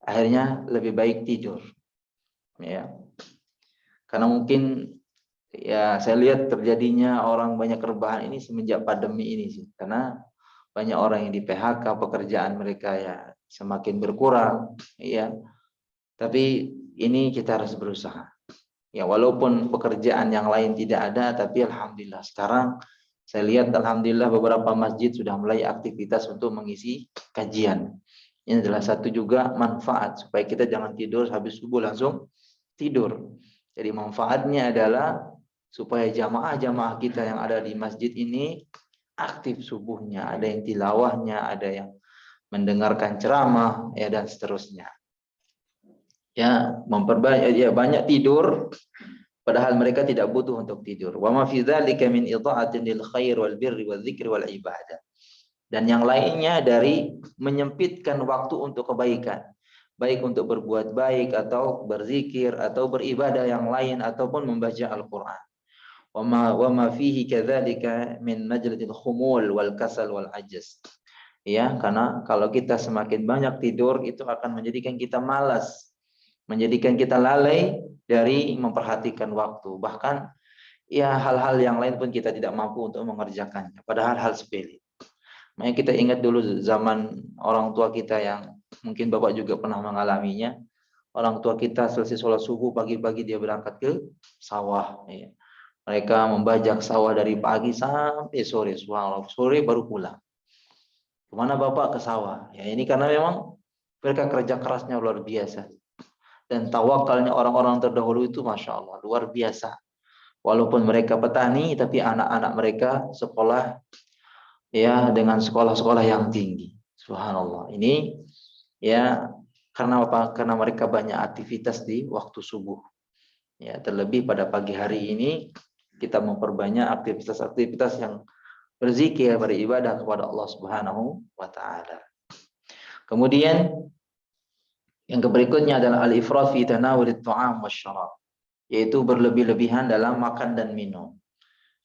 akhirnya lebih baik tidur, ya. Karena mungkin ya saya lihat terjadinya orang banyak rebahan ini semenjak pandemi ini sih. Karena banyak orang yang di PHK, pekerjaan mereka ya semakin berkurang, ya. Tapi ini kita harus berusaha. Ya walaupun pekerjaan yang lain tidak ada, tapi alhamdulillah sekarang saya lihat alhamdulillah beberapa masjid sudah mulai aktivitas untuk mengisi kajian. Ini adalah satu juga manfaat supaya kita jangan tidur habis subuh langsung tidur. Jadi manfaatnya adalah supaya jamaah-jamaah kita yang ada di masjid ini aktif subuhnya, ada yang tilawahnya, ada yang mendengarkan ceramah, ya dan seterusnya. Ya, memperbanyak ya banyak tidur padahal mereka tidak butuh untuk tidur. Wa ma fi dzalika min idha'atin lil khair wal birri wal dzikri wal ibadah. Dan yang lainnya dari menyempitkan waktu untuk kebaikan, baik untuk berbuat baik atau berzikir atau beribadah yang lain ataupun membaca Al-Qur'an. Wa ma fihi kadzalika min majladil khumul wal kasal wal ajaz. Ya, karena kalau kita semakin banyak tidur itu akan menjadikan kita malas, menjadikan kita lalai dari memperhatikan waktu. Bahkan ya hal-hal yang lain pun kita tidak mampu untuk mengerjakannya. Padahal hal sepele. Makanya kita ingat dulu zaman orang tua kita yang mungkin Bapak juga pernah mengalaminya. Orang tua kita selesai sholat subuh pagi-pagi dia berangkat ke sawah. Ya. Mereka membajak sawah dari pagi sampai sore. Subhanallah, sore baru pulang. Kemana Bapak? Ke sawah. Ya ini karena memang mereka kerja kerasnya luar biasa. Dan tawakalnya orang-orang terdahulu itu Masya Allah, luar biasa. Walaupun mereka petani, tapi anak-anak mereka sekolah ya dengan sekolah-sekolah yang tinggi. Subhanallah. Ini ya karena apa? Karena mereka banyak aktivitas di waktu subuh. Ya, terlebih pada pagi hari ini kita memperbanyak aktivitas-aktivitas yang berzikir, beribadah kepada Allah Subhanahu wa taala. Kemudian yang berikutnya adalah al-ifrat fi tanawulit ta'am wasyarab, yaitu berlebih-lebihan dalam makan dan minum.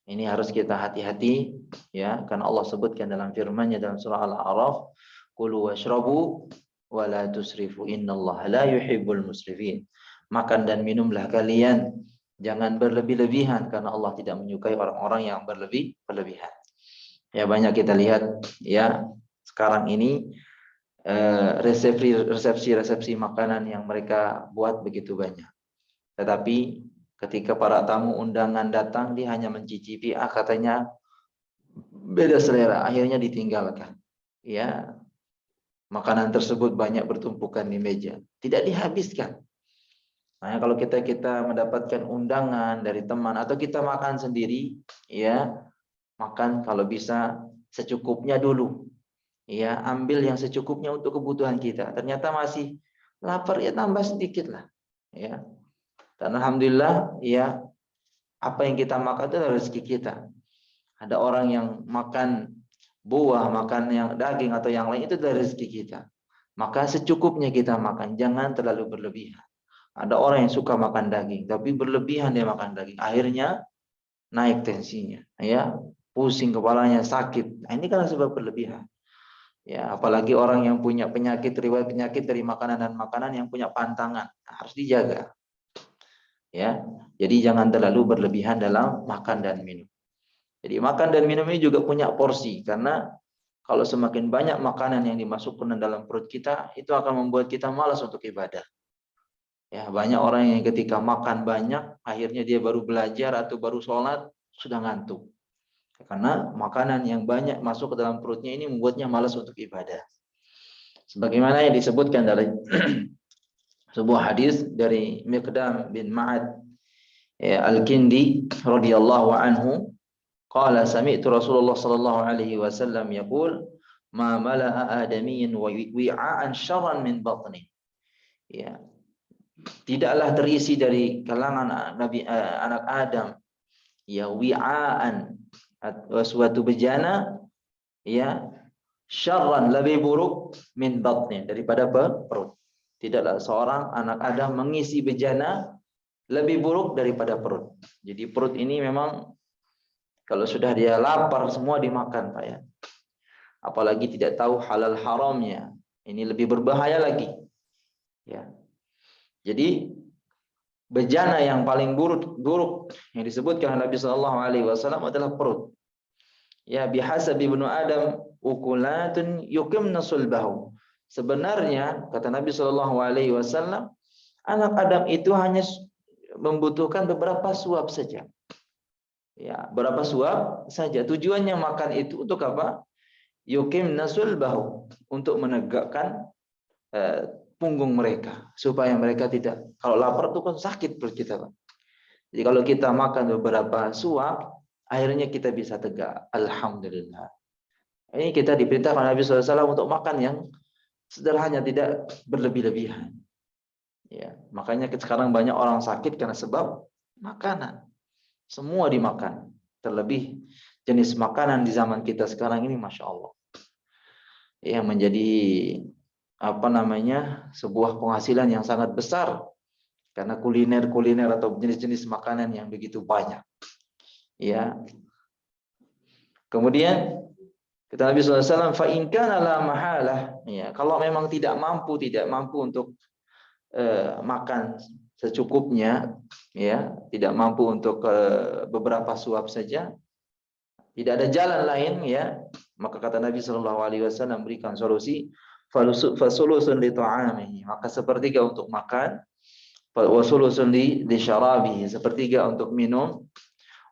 Ini harus kita hati-hati ya, karena Allah sebutkan dalam firman-Nya dalam surah Al-A'raf, "Kulu washrabu wa la tusrifu innallaha la yuhibbul musrifin." Makan dan minumlah kalian, jangan berlebih-lebihan karena Allah tidak menyukai orang-orang yang berlebihan. Ya banyak kita lihat ya sekarang ini resepsi makanan yang mereka buat begitu banyak. Tetapi ketika para tamu undangan datang, dia hanya mencicipi, katanya beda selera, akhirnya ditinggalkan. Ya, makanan tersebut banyak bertumpukan di meja, tidak dihabiskan. Nah, kalau kita mendapatkan undangan dari teman atau kita makan sendiri, ya makan kalau bisa secukupnya dulu. Ya, ambil yang secukupnya untuk kebutuhan kita. Ternyata masih lapar, ya tambah sedikit lah. Ya, dan alhamdulillah, ya apa yang kita makan itu rezeki kita. Ada orang yang makan buah, makan yang daging atau yang lain itu dari rezeki kita. Maka secukupnya kita makan, jangan terlalu berlebihan. Ada orang yang suka makan daging, tapi berlebihan dia makan daging. Akhirnya naik tensinya, ya pusing kepalanya, sakit. Nah, ini karena sebab berlebihan. Ya, apalagi orang yang punya riwayat penyakit dari makanan dan makanan yang punya pantangan, harus dijaga. Ya, jadi jangan terlalu berlebihan dalam makan dan minum. Jadi makan dan minum ini juga punya porsi, karena kalau semakin banyak makanan yang dimasukkan dalam perut kita, itu akan membuat kita malas untuk ibadah. Ya, banyak orang yang ketika makan banyak, akhirnya dia baru belajar atau baru sholat sudah ngantuk. Karena makanan yang banyak masuk ke dalam perutnya ini membuatnya malas untuk ibadah. Sebagaimana yang disebutkan sebuah hadis dari Miqdam bin Ma'ad Al-Kindi radhiyallahu anhu, qala sami'tu Rasulullah sallallahu alaihi wasallam yaqul ma mala'a adamiyyan wi'a'an syarran min batni. Ya, tidaklah terisi dari kalangan anak Adam ya wi'aan, suatu bejana, ya, syarran, lebih buruk, min batni, daripada perut. Tidaklah seorang anak Adam mengisi bejana lebih buruk daripada perut. Jadi perut ini memang kalau sudah dia lapar semua dimakan, Pak, ya. Apalagi tidak tahu halal haramnya, ini lebih berbahaya lagi, ya. Jadi bejana yang paling buruk yang disebutkan Nabi Shallallahu Alaihi Wasallam adalah perut. Ya, bihasabi ibnu Adam ukulatun yuqimna sulbahu. Sebenarnya kata Nabi Shallallahu Alaihi Wasallam, anak Adam itu hanya membutuhkan beberapa suap saja. Ya, berapa suap saja. Tujuannya makan itu untuk apa? Yuqimna sulbahu, untuk menegakkan punggung mereka, supaya mereka tidak, kalau lapar itu kan sakit perut kita, Pak. Jadi kalau kita makan beberapa suap, akhirnya kita bisa tegak. Alhamdulillah. Ini kita diperintahkan Nabi SAW untuk makan yang sederhana, tidak berlebih-lebihan. Ya, makanya sekarang banyak orang sakit karena sebab makanan. Semua dimakan. Terlebih jenis makanan di zaman kita sekarang ini, masya Allah, yang menjadi sebuah penghasilan yang sangat besar karena kuliner atau jenis-jenis makanan yang begitu banyak. Ya. Kemudian kata Nabi SAW, fa in kana la mahalah, ya, kalau memang tidak mampu untuk makan secukupnya, ya, tidak mampu untuk beberapa suap saja, tidak ada jalan lain, ya, maka kata Nabi SAW berikan solusi, fasulusun li ta'amihi, maka sepertiga untuk makan, wasulusun li syarabihi, sepertiga untuk minum,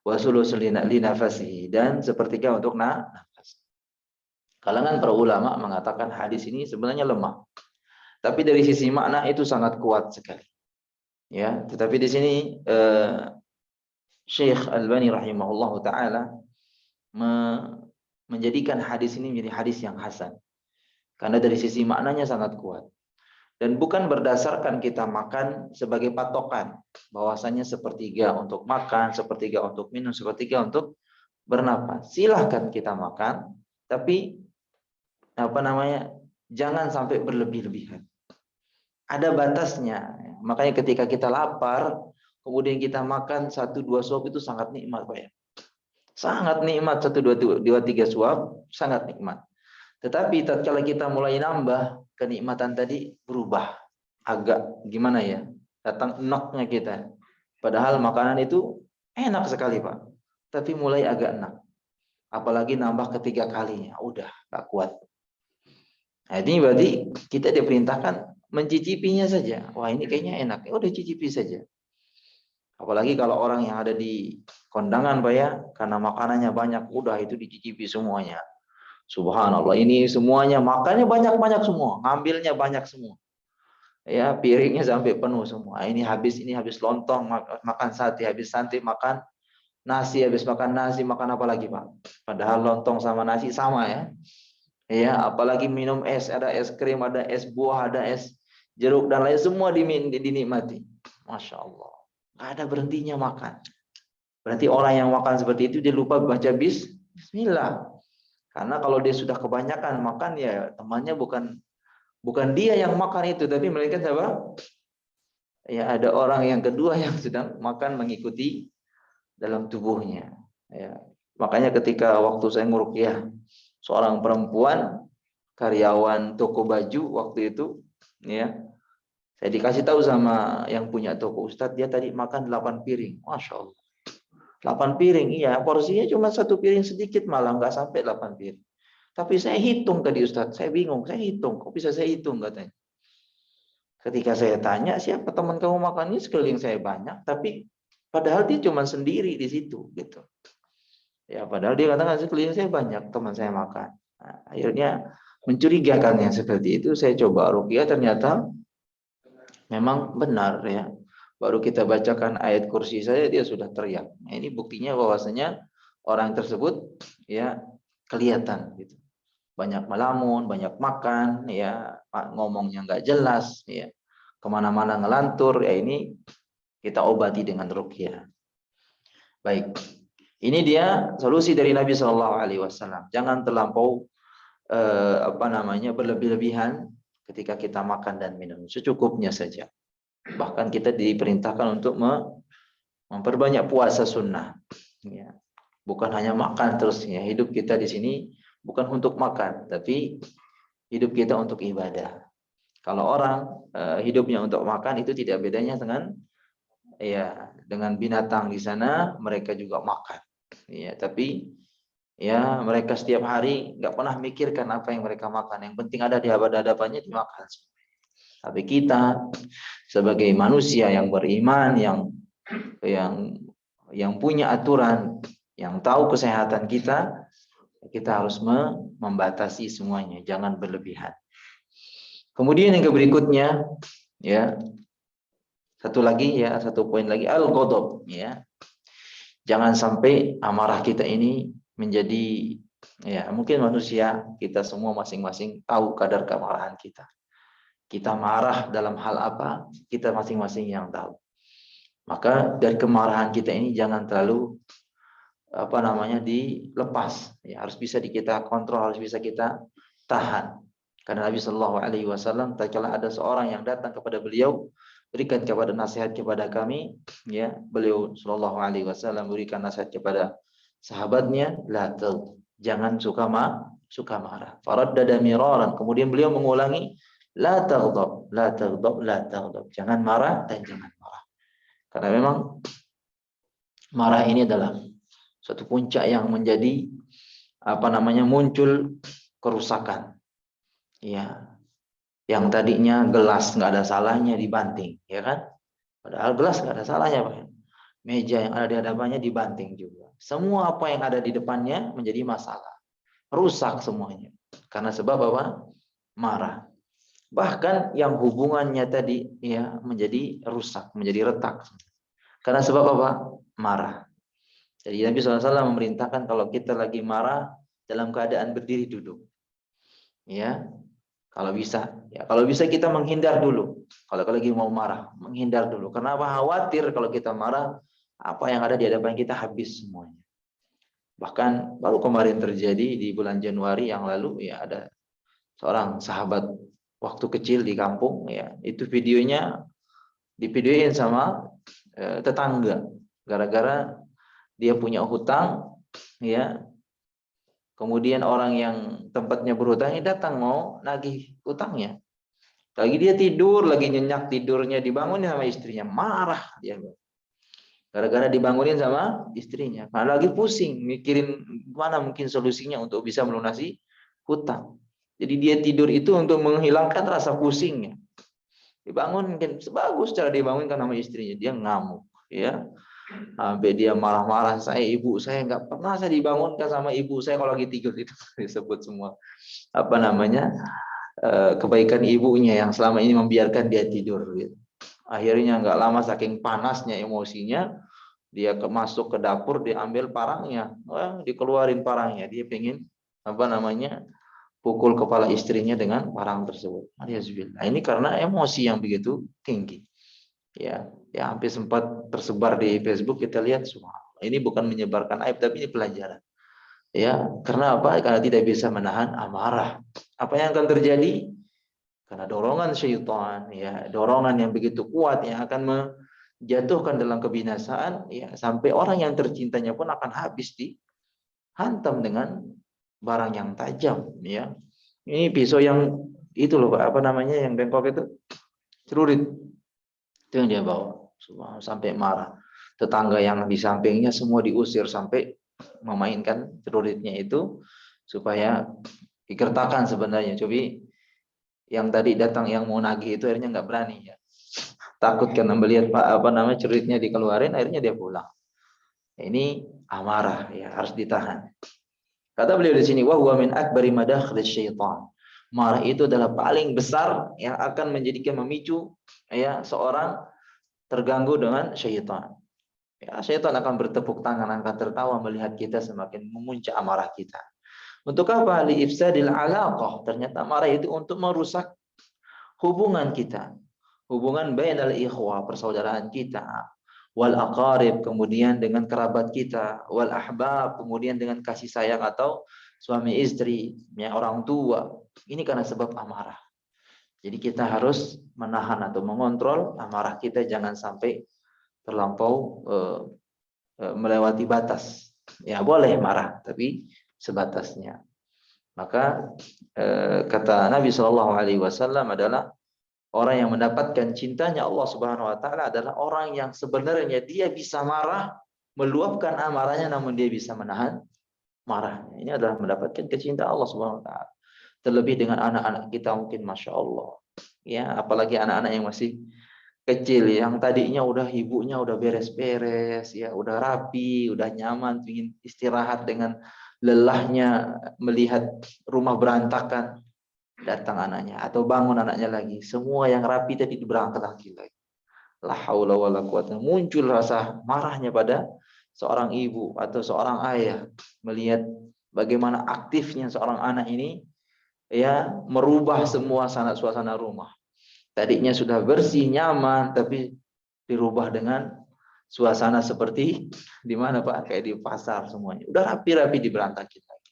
wasulusun li nafasihi, dan sepertiga untuk nafas. Kalangan para ulama mengatakan hadis ini sebenarnya lemah, tapi dari sisi makna itu sangat kuat sekali. Ya, tetapi di sini Syekh Albani rahimahullahu taala menjadikan hadis ini menjadi hadis yang hasan karena dari sisi maknanya sangat kuat, dan bukan berdasarkan kita makan sebagai patokan bahwasanya sepertiga untuk makan, sepertiga untuk minum, sepertiga untuk bernapas. Silahkan kita makan, tapi jangan sampai berlebih-lebihan. Ada batasnya. Makanya ketika kita lapar, kemudian kita makan 1-2 suap itu sangat nikmat, Pak, ya. Sangat nikmat, 1-2-3 suap sangat nikmat. Tetapi tatkala kita mulai nambah, kenikmatan tadi berubah. Agak gimana ya? Datang enaknya kita. Padahal makanan itu enak sekali, Pak. Tapi mulai agak enak. Apalagi nambah ketiga kalinya, udah gak kuat. Nah, ini berarti kita diperintahkan mencicipinya saja. Wah, ini kayaknya enak. Ya udah cicipi saja. Apalagi kalau orang yang ada di kondangan, Pak, ya, karena makanannya banyak, udah itu dicicipi semuanya. Subhanallah, ini semuanya makannya banyak-banyak semua, ngambilnya banyak semua. Ya, piringnya sampai penuh semua. Ini habis lontong, makan sate, habis sate makan nasi, habis makan nasi makan apa lagi, Pak? Padahal lontong sama nasi sama, ya. Ya, apalagi minum es, ada es krim, ada es buah, ada es jeruk dan lain semua dinikmati. Masya Allah. Nggak ada berhentinya makan. Berarti orang yang makan seperti itu dia lupa baca bismillah. Karena kalau dia sudah kebanyakan makan, ya temannya bukan dia yang makan itu, tapi mereka siapa? Ya, ada orang yang kedua yang sedang makan mengikuti dalam tubuhnya. Ya. Makanya ketika waktu saya nguruqyah seorang perempuan karyawan toko baju waktu itu, ya, saya dikasih tahu sama yang punya toko, Ustadz, dia tadi makan 8 piring. Masya Allah. 8 piring, iya. Porsinya cuma 1 piring sedikit, malah nggak sampai 8 piring. Tapi saya hitung tadi, Ustadz. Saya bingung, saya hitung. Kok bisa saya hitung, katanya. Ketika saya tanya, siapa teman kamu makan ini, sekeliling saya banyak, tapi padahal dia cuma sendiri di situ, gitu. Ya, padahal dia katakan sekeliling saya banyak teman saya makan. Nah, akhirnya mencurigakan yang seperti itu, saya coba ruqyah, ternyata Memang benar ya. Baru kita bacakan ayat kursi saja dia sudah teriak. Nah, ini buktinya bahwasanya orang tersebut ya kelihatan gitu. Banyak melamun, banyak makan, ya ngomongnya nggak jelas, ya kemana-mana ngelantur. Ya ini kita obati dengan ruqyah. Baik, ini dia solusi dari Nabi Shallallahu Alaihi Wasallam. Jangan terlampau berlebih-lebihan ketika kita makan dan minum, secukupnya saja. Bahkan kita diperintahkan untuk memperbanyak puasa sunnah. Ya. Bukan hanya makan terus. Ya. Hidup kita di sini bukan untuk makan, tapi hidup kita untuk ibadah. Kalau orang hidupnya untuk makan itu tidak bedanya dengan binatang di sana, mereka juga makan. Ya, tapi ya mereka setiap hari nggak pernah mikirkan apa yang mereka makan. Yang penting ada di hadapannya dimakan. Tapi kita sebagai manusia yang beriman, yang punya aturan, yang tahu kesehatan kita harus membatasi semuanya, jangan berlebihan. Kemudian yang berikutnya, ya satu poin lagi al-ghadab, ya. Jangan sampai amarah kita ini menjadi, ya mungkin manusia kita semua masing-masing tahu kadar kemarahan kita. Kita marah dalam hal apa, kita masing-masing yang tahu. Maka dari kemarahan kita ini jangan terlalu dilepas. Ya, harus bisa kita kontrol, harus bisa kita tahan. Karena Nabi Shallallahu Alaihi Wasallam, tatkala ada seorang yang datang kepada beliau, berikan kepada nasihat kepada kami, ya beliau Shallallahu Alaihi Wasallam berikan nasihat kepada sahabatnya, jangan suka marah. Faraddada miraran. Kemudian beliau mengulangi, la taghdab, la taghdab, la taghdab. Jangan marah dan jangan marah. Karena memang marah ini adalah suatu puncak yang menjadi muncul kerusakan. Ya, yang tadinya gelas nggak ada salahnya dibanting, ya kan? Padahal gelas nggak ada salahnya, Pak. Meja yang ada di hadapannya dibanting juga. Semua apa yang ada di depannya menjadi masalah. Rusak semuanya. Karena sebab apa? Marah. Bahkan yang hubungannya tadi ya menjadi rusak, menjadi retak. Karena sebab apa? Marah. Jadi Nabi SAW memerintahkan kalau kita lagi marah dalam keadaan berdiri duduk. Ya, kalau bisa kita menghindar dulu. Kalau lagi mau marah, menghindar dulu. Kenapa? Khawatir kalau kita marah, apa yang ada di hadapan kita habis semuanya. Bahkan baru kemarin terjadi di bulan Januari yang lalu, ya ada seorang sahabat waktu kecil di kampung, ya itu videonya divideoin sama tetangga. Gara-gara dia punya hutang, ya. Kemudian orang yang tempatnya berhutang ini datang mau nagih hutangnya. Lagi dia tidur, lagi nyenyak tidurnya, dibangunin sama istrinya, marah dia. Gara-gara dibangunin sama istrinya. Nah, lagi pusing, mikirin mana mungkin solusinya untuk bisa melunasi hutang. Jadi dia tidur itu untuk menghilangkan rasa pusingnya. Dibangunkan, sebagus cara dibangunkan sama istrinya, dia ngamuk, ya. Sampai dia marah-marah, ibu saya nggak pernah saya dibangunkan sama ibu saya kalau lagi tidur itu. Disebut semua kebaikan ibunya yang selama ini membiarkan dia tidur gitu. Akhirnya nggak lama saking panasnya emosinya, dia masuk ke dapur, diambil parangnya, dikeluarin parangnya, dia pengen pukul kepala istrinya dengan parang tersebut. Nah, ini karena emosi yang begitu tinggi. Ya hampir sempat tersebar di Facebook, kita lihat semua. Ini bukan menyebarkan aib, tapi ini pelajaran. Ya, karena apa? Karena tidak bisa menahan amarah. Apa yang akan terjadi? Karena dorongan syaitan, ya, dorongan yang begitu kuat yang akan menjatuhkan dalam kebinasaan, ya, sampai orang yang tercintanya pun akan habis dihantam dengan barang yang tajam, ya. Ini pisau yang itu loh, Pak, yang bengkok itu, celurit. Itu yang dia bawa, sampai marah. Tetangga yang di sampingnya semua diusir sampai memainkan celuritnya itu supaya dikertakan sebenarnya. Coba yang tadi datang yang mau nagih itu akhirnya nggak berani, ya. Takut karena melihat celuritnya dikeluarin, akhirnya dia pulang. Ini amarah, ya, harus ditahan. Kata beliau di sini, wa huwa min akbari madakhil syaitan. Marah itu adalah paling besar yang akan menjadikan memicu ya seorang terganggu dengan syaitan. Ya, syaitan akan bertepuk tangan, akan tertawa melihat kita semakin memuncak amarah kita. Untuk apa? Li ifsadil alaqah. Ternyata marah itu untuk merusak hubungan kita. Hubungan bainal ikhwah, persaudaraan kita, wal aqarib, kemudian dengan kerabat kita, wal ahbab, kemudian dengan kasih sayang atau suami istri, ya, orang tua. Ini karena sebab amarah. Jadi kita harus menahan atau mengontrol amarah kita, jangan sampai terlampau melewati batas. Ya boleh marah, tapi sebatasnya. Maka kata Nabi Shallallahu Alaihi Wasallam adalah orang yang mendapatkan cintanya Allah Subhanahu Wa Taala adalah orang yang sebenarnya dia bisa marah, meluapkan amarahnya, namun dia bisa menahan marahnya. Ini adalah mendapatkan kecintaan Allah Subhanahu Wa Taala. Terlebih dengan anak-anak kita mungkin masya Allah, ya apalagi anak-anak yang masih kecil yang tadinya udah ibunya udah beres-beres ya, udah rapi, udah nyaman, ingin istirahat dengan lelahnya melihat rumah berantakan, datang anaknya atau bangun anaknya lagi, semua yang rapi tadi berantakan lagi. La haula wala quwata, muncul rasa marahnya pada seorang ibu atau seorang ayah melihat bagaimana aktifnya seorang anak ini ya merubah semua suasana rumah. Tadinya sudah bersih, nyaman, tapi dirubah dengan suasana seperti di mana Pak? Kayak di pasar semuanya. Udah rapi-rapi diberantakin lagi.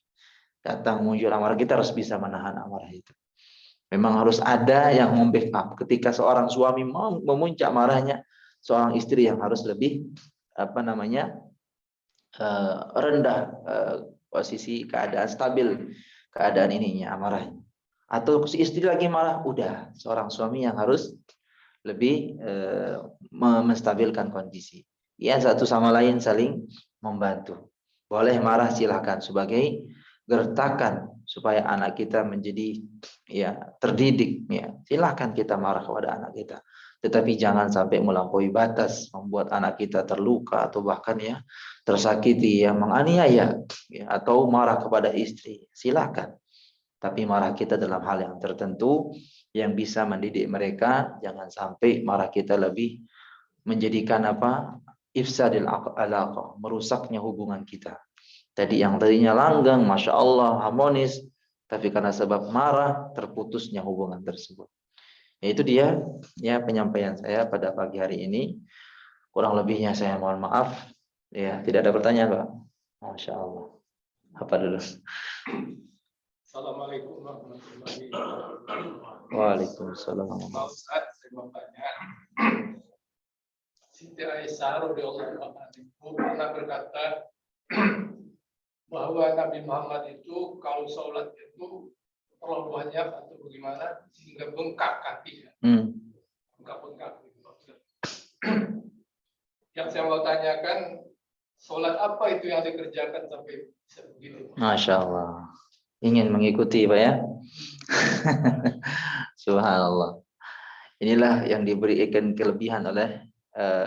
Datang muncul amarah, kita harus bisa menahan amarah itu. Memang harus ada yang membackup. Ketika seorang suami mau memuncak marahnya, seorang istri yang harus lebih rendah posisi keadaan stabil, keadaan ininya amarahnya. Atau si istri lagi marah, udah seorang suami yang harus lebih menstabilkan kondisi. Ya satu sama lain saling membantu. Boleh marah silahkan sebagai gertakan supaya anak kita menjadi ya terdidik. Ya silahkan kita marah kepada anak kita. Tetapi jangan sampai melampaui batas, membuat anak kita terluka atau bahkan ya tersakiti, ya menganiaya, ya, atau marah kepada istri. Silahkan. Tapi marah kita dalam hal yang tertentu yang bisa mendidik mereka, jangan sampai marah kita lebih menjadikan ifsadil alaqah, merusaknya hubungan kita. Tadi yang tadinya langgeng, masya Allah harmonis, tapi karena sebab marah terputusnya hubungan tersebut. Itu dia ya penyampaian saya pada pagi hari ini. Kurang lebihnya saya mohon maaf. Ya tidak ada pertanyaan Pak. Masya Allah. Apa dulu? Assalamualaikum warahmatullahi wabarakatuh. Waalaikumsalam. Pak Ustaz, saya mau tanya. Siti Aisyah radhiyallahu anha pernah berkata bahwa Nabi Muhammad itu kalau sholat itu terlalu banyak atau bagaimana sehingga bengkak kakinya. Bengkak-bengkak. Yang saya mau tanyakan, sholat apa itu yang dikerjakan sampai bisa begitu? Masya Allah. Ingin mengikuti Pak ya. Subhanallah. Inilah yang diberikan kelebihan oleh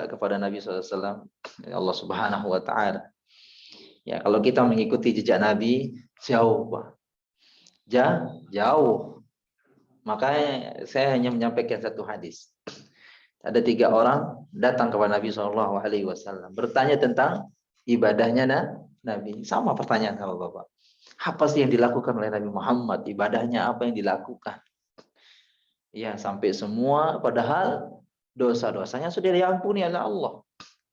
kepada Nabi SAW, Allah Subhanahu Wa Taala. Ya kalau kita mengikuti jejak Nabi jauh Pak, jauh. Makanya saya hanya menyampaikan satu hadis. Ada 3 orang datang kepada Nabi SAW bertanya tentang ibadahnya Nabi. Sama pertanyaan sama Bapak. Apa sih yang dilakukan oleh Nabi Muhammad? Ibadahnya apa yang dilakukan? Ya sampai semua, padahal dosa-dosanya sudah diampuni oleh Allah.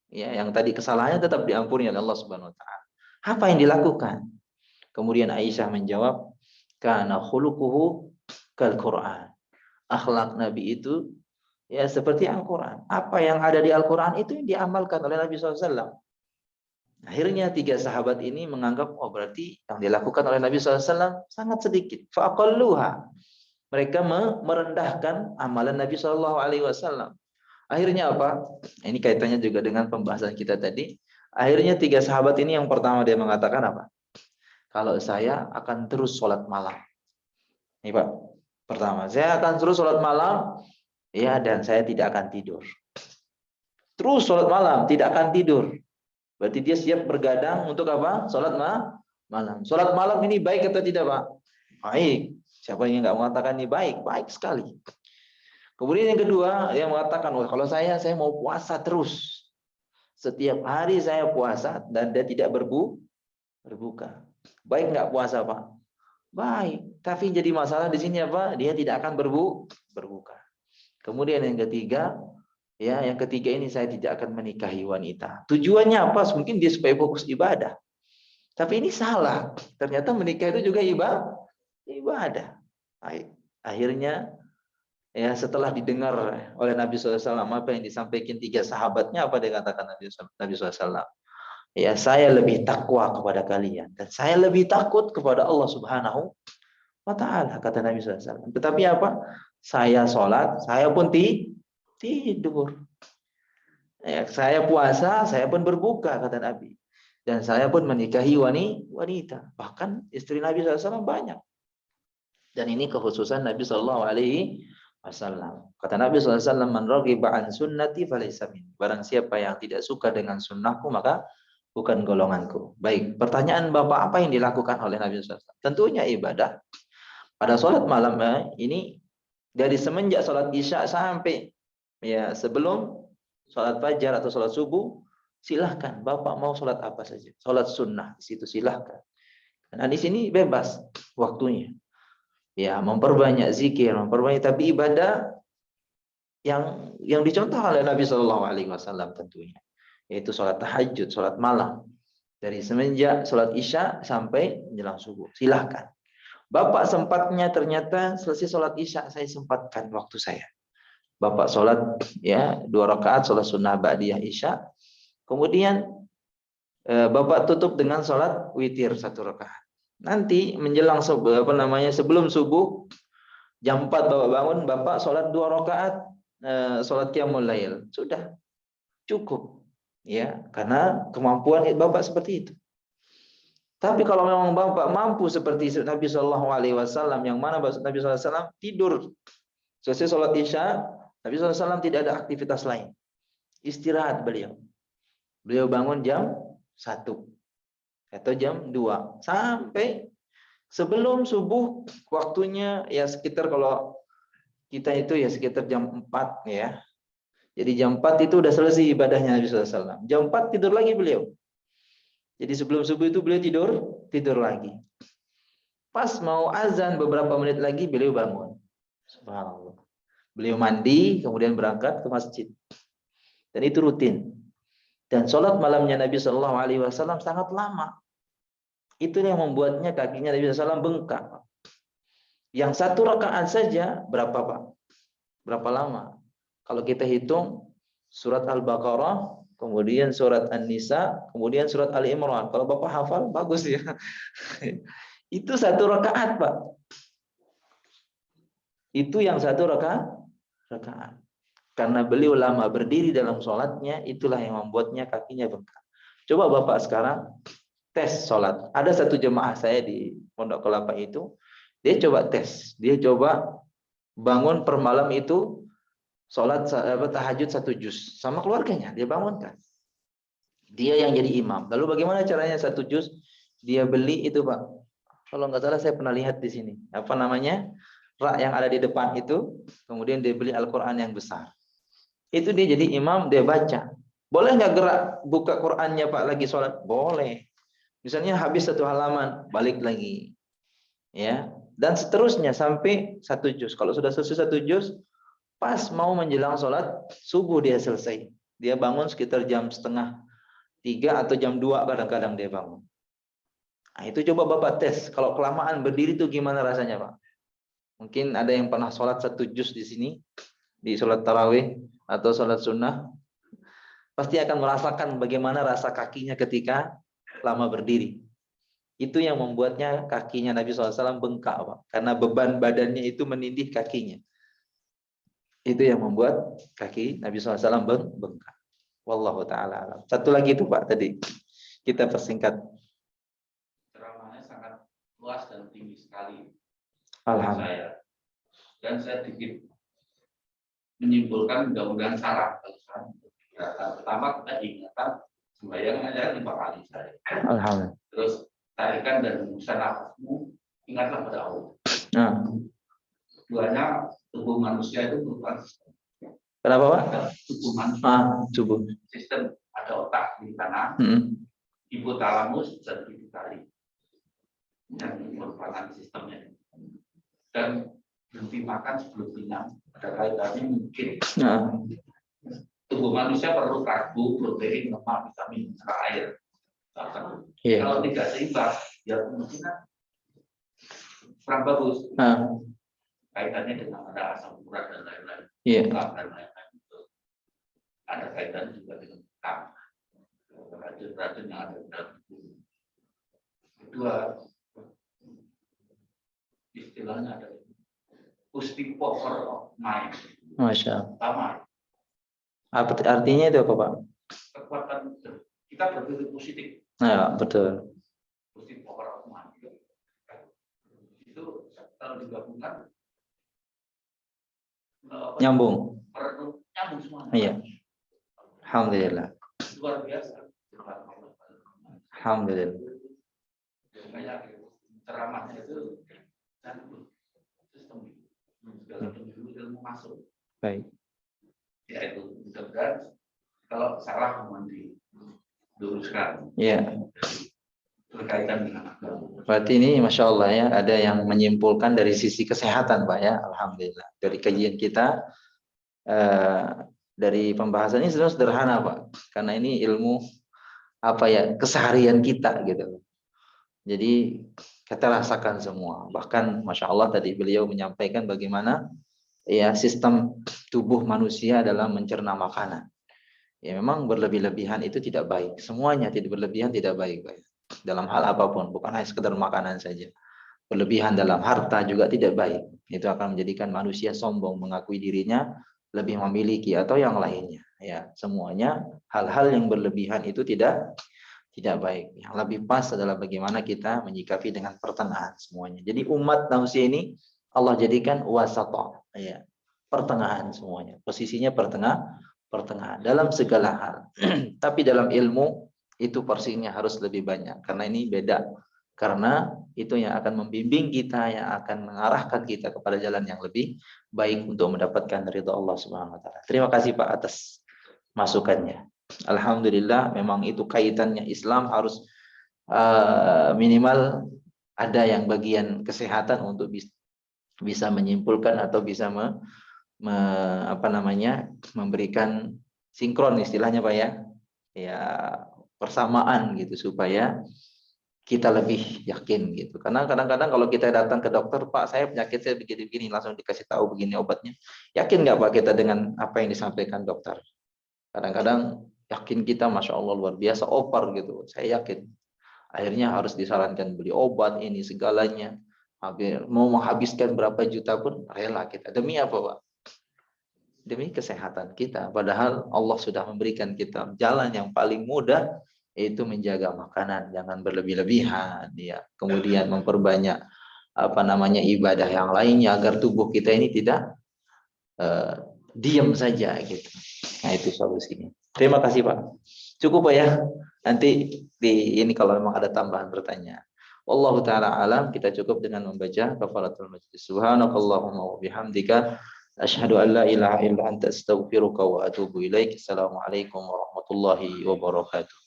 Ya, yang tadi kesalahannya tetap diampuni oleh Allah Subhanahu Wa Taala. Apa yang dilakukan? Kemudian Aisyah menjawab, kana khuluquhu kal Quran. Akhlak Nabi itu ya seperti Al-Quran. Apa yang ada di Al-Quran itu yang diamalkan oleh Nabi SAW. Akhirnya 3 sahabat ini menganggap, oh berarti yang dilakukan oleh Nabi SAW sangat sedikit. Faqalluha. Mereka merendahkan amalan Nabi SAW. Akhirnya apa? Ini kaitannya juga dengan pembahasan kita tadi. Akhirnya 3 sahabat ini yang pertama dia mengatakan apa? Kalau saya akan terus sholat malam. Ini Pak. Pertama, saya akan terus sholat malam. Ya, dan saya tidak akan tidur. Terus sholat malam, tidak akan tidur. Berarti dia siap bergadang untuk apa? Sholat malam. Sholat malam ini baik atau tidak Pak? Baik. Siapa yang nggak mengatakan ini baik? Baik sekali. Kemudian yang kedua, yang mengatakan, oh, kalau saya mau puasa terus. Setiap hari saya puasa dan dia tidak berbuka. Baik nggak puasa, Pak? Baik. Tapi jadi masalah di sini apa? Dia tidak akan berbuka. Kemudian yang ketiga, yang ketiga ini saya tidak akan menikahi wanita. Tujuannya apa? Mungkin dia supaya fokus ibadah. Tapi ini salah. Ternyata menikah itu juga ibadah. Akhirnya setelah didengar oleh Nabi SAW apa yang disampaikan 3 sahabatnya, apa dia katakan Nabi SAW? Ya, saya lebih takwa kepada kalian dan saya lebih takut kepada Allah Subhanahu wa Ta'ala, kata Nabi SAW. Tetapi apa? Saya sholat, saya pun tidur. Saya puasa, saya pun berbuka, kata Nabi. Dan saya pun menikahi wanita. Bahkan istri Nabi SAW banyak. Dan ini kekhususan Nabi SAW. Kata Nabi SAW, man raghiba an sunnati falaysa min. Barang siapa yang tidak suka dengan sunnahku, maka bukan golonganku. Baik, pertanyaan Bapak, apa yang dilakukan oleh Nabi SAW? Tentunya ibadah. Pada sholat malam ini, dari semenjak sholat isya sampai sebelum sholat fajar atau sholat subuh, silahkan Bapak mau sholat apa saja. Sholat sunnah di situ silahkan. Nah di sini bebas waktunya. Ya, memperbanyak zikir, memperbanyak, tapi ibadah yang dicontoh oleh Nabi SAW tentunya, yaitu sholat tahajud, sholat malam, dari semenjak sholat isya sampai menjelang subuh. Silahkan. Bapak sempatnya ternyata selesai sholat isya, saya sempatkan waktu saya. Bapak sholat 2 rakaat sholat sunnah ba'diyah isya, kemudian Bapak tutup dengan sholat witir 1 rakaat. Nanti menjelang sebelum subuh jam 4 Bapak bangun, Bapak sholat 2 rakaat sholat qiyamul lail. Sudah cukup. Ya, karena kemampuan Bapak seperti itu. Tapi kalau memang Bapak mampu seperti Nabi SAW, yang mana Nabi SAW tidur selesai sholat isya, Nabi SAW tidak ada aktivitas lain. Istirahat beliau. Beliau bangun jam 1 atau jam 2 sampai sebelum subuh, waktunya sekitar, kalau kita itu sekitar jam 4 ya. Jadi jam 4 itu udah selesai ibadahnya Nabi SAW. Jam 4 tidur lagi beliau. Jadi sebelum subuh itu beliau tidur lagi. Pas mau azan beberapa menit lagi beliau bangun. Subhanallah. Beliau mandi, kemudian berangkat ke masjid. Dan itu rutin. Dan sholat malamnya Nabi SAW sangat lama. Itu yang membuatnya kakinya Nabi SAW bengkak. Yang 1 rakaat saja berapa, Pak? Berapa lama? Kalau kita hitung surat Al-Baqarah, kemudian surat An-Nisa, kemudian surat Ali Imran. Kalau Bapak hafal, bagus ya. Itu 1 rakaat, Pak. Itu yang 1 rakaat. Karena beliau lama berdiri dalam sholatnya, itulah yang membuatnya kakinya bengkak. Coba Bapak sekarang tes sholat. Ada 1 jemaah saya di Pondok Kelapa itu, dia coba tes. Dia coba bangun per malam itu sholat tahajud 1 juz sama keluarganya, dia bangunkan. Dia yang jadi imam. Lalu bagaimana caranya 1 juz? Dia beli itu, Pak. Kalau nggak salah saya pernah lihat di sini. Apa namanya? Rak yang ada di depan itu. Kemudian dia beli Al-Quran yang besar. Itu dia jadi imam, dia baca. Boleh nggak gerak buka Qurannya, Pak, lagi sholat? Boleh. Misalnya habis 1 halaman, balik lagi. Ya. Dan seterusnya sampai 1 juz. Kalau sudah selesai 1 juz, pas mau menjelang sholat subuh dia selesai. Dia bangun sekitar jam 2:30 atau jam 2 kadang-kadang dia bangun. Nah, itu coba Bapak tes. Kalau kelamaan berdiri itu gimana rasanya, Pak? Mungkin ada yang pernah sholat 1 juz di sini, di sholat tarawih atau sholat sunnah. Pasti akan merasakan bagaimana rasa kakinya ketika lama berdiri. Itu yang membuatnya kakinya Nabi SAW bengkak, Pak. Karena beban badannya itu menindih kakinya. Itu yang membuat kaki Nabi SAW bengkak. Wallahu ta'ala alam. 1 lagi itu, Pak, tadi. Kita persingkat. Ceramahnya sangat luas dan tinggi sekali. Alhamdulillah. Dan saya sedikit menyimpulkan mudah-mudahan salah. Pertama kita ingatkan sembahyang hanya 5 kali saja. Alhamdulillah. Terus tarikan dan hembuskan nafasmu, ingatlah pada Allah. Nah. Duanya tubuh manusia itu merupakan sistem. Kenapa Pak? Tubuh manusia. Tubuh. Sistem ada otak di kanan, hipotalamus dan pituitari yang merupakan sistemnya. Dan berhenti makan sebelum kenyang ada kaitannya mungkin. Tubuh manusia perlu karbo, protein, lemak, vitamin, serta air. Kalau tidak seimbang, ya kemungkinan kurang bagus. Kaitannya dengan ada asam urat dan lain-lain. Dan lain-lain. Ada kaitannya juga dengan racun-racun yang ada di dalam tubuh. Kedua, istilahnya ada positive power of mind. Masya Allah. Artinya itu apa Pak? Kekuatan kita berpikir positif. Ya, betul. Positive power of mind. Itu kalau digabungkan nyambung semua. Iya. Alhamdulillah. Luar biasa. Alhamdulillah. Banyak ceramahnya itu dan sistem segala ilmu masuk. Baik. Ya itu mudah-mudahan kalau salah mohon diluruskan. Iya. Berkaitan dengan agama. Berarti ini Masya Allah ya, ada yang menyimpulkan dari sisi kesehatan Pak ya, Alhamdulillah. Dari kajian kita, dari pembahasan ini sederhana Pak, karena ini ilmu apa ya, keseharian kita gitu. Jadi kita rasakan semua. Bahkan Masya Allah tadi beliau menyampaikan bagaimana ya sistem tubuh manusia dalam mencerna makanan. Ya memang berlebih-lebihan itu tidak baik. Semuanya tidak berlebihan tidak baik Pak. Dalam hal apapun, bukan hanya sekedar makanan saja. Berlebihan dalam harta juga tidak baik. Itu akan menjadikan manusia sombong, mengakui dirinya lebih memiliki atau yang lainnya. Ya, semuanya hal-hal yang berlebihan itu tidak baik. Yang lebih pas adalah bagaimana kita menyikapi dengan pertengahan semuanya. Jadi umat manusia ini Allah jadikan wasata, ya, pertengahan semuanya. Posisinya pertengahan dalam segala hal. Tapi dalam ilmu itu porsinya harus lebih banyak karena ini beda, karena itu yang akan membimbing kita, yang akan mengarahkan kita kepada jalan yang lebih baik untuk mendapatkan ridha Allah Subhanahu wa taala. Terima kasih Pak atas masukannya. Alhamdulillah, memang itu kaitannya Islam harus minimal ada yang bagian kesehatan untuk bisa menyimpulkan atau bisa memberikan sinkron istilahnya Pak ya. Ya persamaan gitu supaya kita lebih yakin gitu. Karena kadang-kadang kalau kita datang ke dokter, Pak saya penyakitnya begini-begini, langsung dikasih tahu begini obatnya. Yakin nggak Pak kita dengan apa yang disampaikan dokter? Kadang-kadang yakin kita Masya Allah luar biasa over gitu. Saya yakin. Akhirnya harus disarankan beli obat ini segalanya. Mau menghabiskan berapa juta pun rela kita. Demi apa Pak? Demi kesehatan kita. Padahal Allah sudah memberikan kita jalan yang paling mudah, yaitu menjaga makanan, jangan berlebih-lebihan, ya. Kemudian memperbanyak ibadah yang lainnya agar tubuh kita ini tidak diam saja gitu. Nah itu solusinya. Terima kasih Pak. Cukup Pak ya. Nanti ini kalau memang ada tambahan pertanyaan. Wallahu taala alam, kita cukup dengan membaca kafaratul majlis. Subhanakallahumma wa bihamdika asyhadu an la ilaha illa anta astaghfiruka wa atubu ilaik. Assalamualaikum warahmatullahi wabarakatuh.